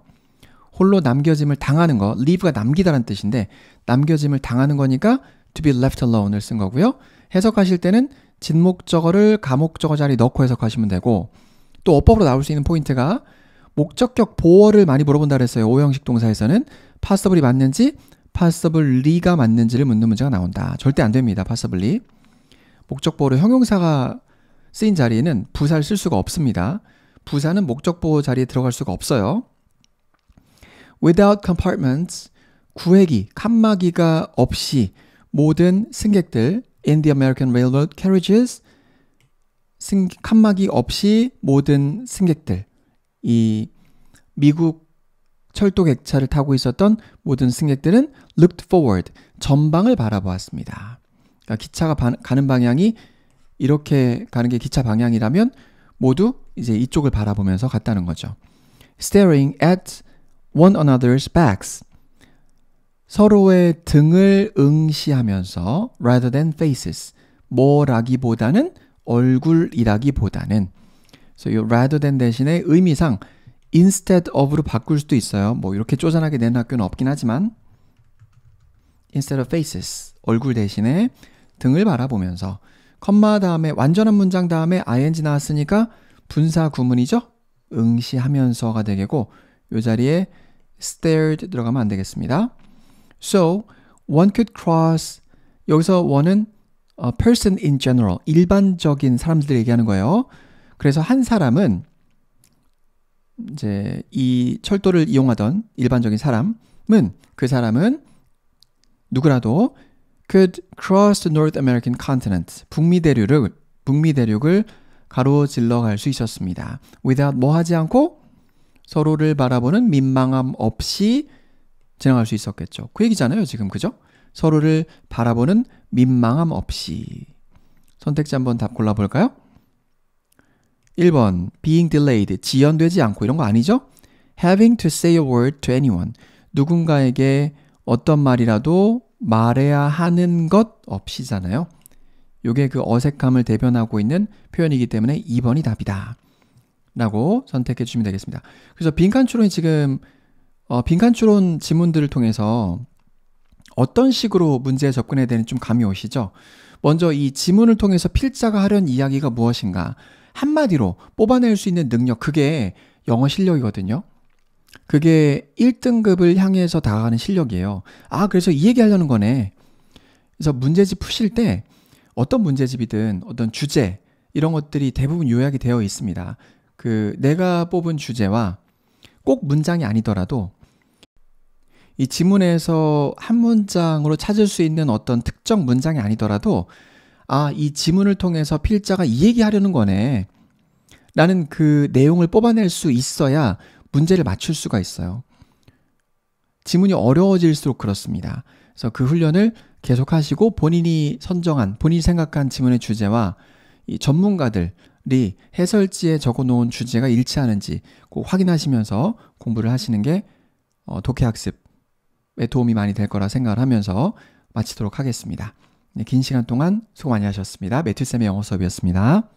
홀로 남겨짐을 당하는 거, leave가 남기다라는 뜻인데 남겨짐을 당하는 거니까 to be left alone을 쓴 거고요. 해석하실 때는 진목적어를 가목적어 자리에 넣고 해석하시면 되고 또 어법으로 나올 수 있는 포인트가 목적격 보어를 많이 물어본다 그랬어요. 5형식 동사에서는 passably 맞는지 passably가 맞는지를 묻는 문제가 나온다. 절대 안 됩니다. passably. 목적 보어로 형용사가 쓰인 자리에는 부사를 쓸 수가 없습니다. 부사는 목적 보어 자리에 들어갈 수가 없어요. Without compartments, 구획이, 칸막이가 없이 모든 승객들 in the American Railroad carriages, 칸막이 없이 모든 승객들, 이 미국 철도 객차를 타고 있었던 모든 승객들은 looked forward, 전방을 바라보았습니다. 그러니까 기차가 가는 방향이 이렇게 가는 게 기차 방향이라면 모두 이제 이쪽을 바라보면서 갔다는 거죠. Staring at one another's backs. 서로의 등을 응시하면서 rather than faces. 뭐라기보다는 얼굴이라기보다는. 그래서 이 rather than 대신에 의미상 instead of로 바꿀 수도 있어요. 뭐 이렇게 쪼잔하게 낸 학교는 없긴 하지만 instead of faces. 얼굴 대신에 등을 바라보면서 컴마 다음에 완전한 문장 다음에 ing 나왔으니까 분사 구문이죠. 응시하면서가 되겠고 이 자리에 stared 들어가면 안 되겠습니다. So, one could cross 여기서 one은 person in general 일반적인 사람들 얘기하는 거예요. 그래서 한 사람은 이제 이 철도를 이용하던 일반적인 사람은 그 사람은 누구라도 could cross the North American continent 북미 대륙을 가로질러 갈 수 있었습니다. without 뭐 하지 않고 서로를 바라보는 민망함 없이 지나갈 수 있었겠죠. 그 얘기잖아요, 지금. 그죠? 서로를 바라보는 민망함 없이. 선택지 한번 답 골라볼까요? 1번, being delayed, 지연되지 않고 이런 거 아니죠? having to say a word to anyone, 누군가에게 어떤 말이라도 말해야 하는 것 없이잖아요. 요게 그 어색함을 대변하고 있는 표현이기 때문에 2번이 답이다. 라고 선택해 주시면 되겠습니다. 그래서 빈칸추론이 지금 빈칸추론 지문들을 통해서 어떤 식으로 문제에 접근해야 되는지 좀 감이 오시죠? 먼저 이 지문을 통해서 필자가 하려는 이야기가 무엇인가? 한마디로 뽑아낼 수 있는 능력, 그게 영어 실력이거든요. 그게 1등급을 향해서 다가가는 실력이에요. 아, 그래서 이 얘기 하려는 거네. 그래서 문제집 푸실 때 어떤 문제집이든 어떤 주제 이런 것들이 대부분 요약이 되어 있습니다. 그 내가 뽑은 주제와 꼭 문장이 아니더라도 이 지문에서 한 문장으로 찾을 수 있는 어떤 특정 문장이 아니더라도 아, 이 지문을 통해서 필자가 이 얘기하려는 거네 라는 그 내용을 뽑아낼 수 있어야 문제를 맞출 수가 있어요. 지문이 어려워질수록 그렇습니다. 그래서 그 훈련을 계속 하시고 본인이 선정한, 본인이 생각한 지문의 주제와 이 전문가들이 해설지에 적어놓은 주제가 일치하는지 꼭 확인하시면서 공부를 하시는 게 독해학습에 도움이 많이 될 거라 생각을 하면서 마치도록 하겠습니다. 긴 시간 동안 수고 많이 하셨습니다. 매튜쌤의 영어 수업이었습니다.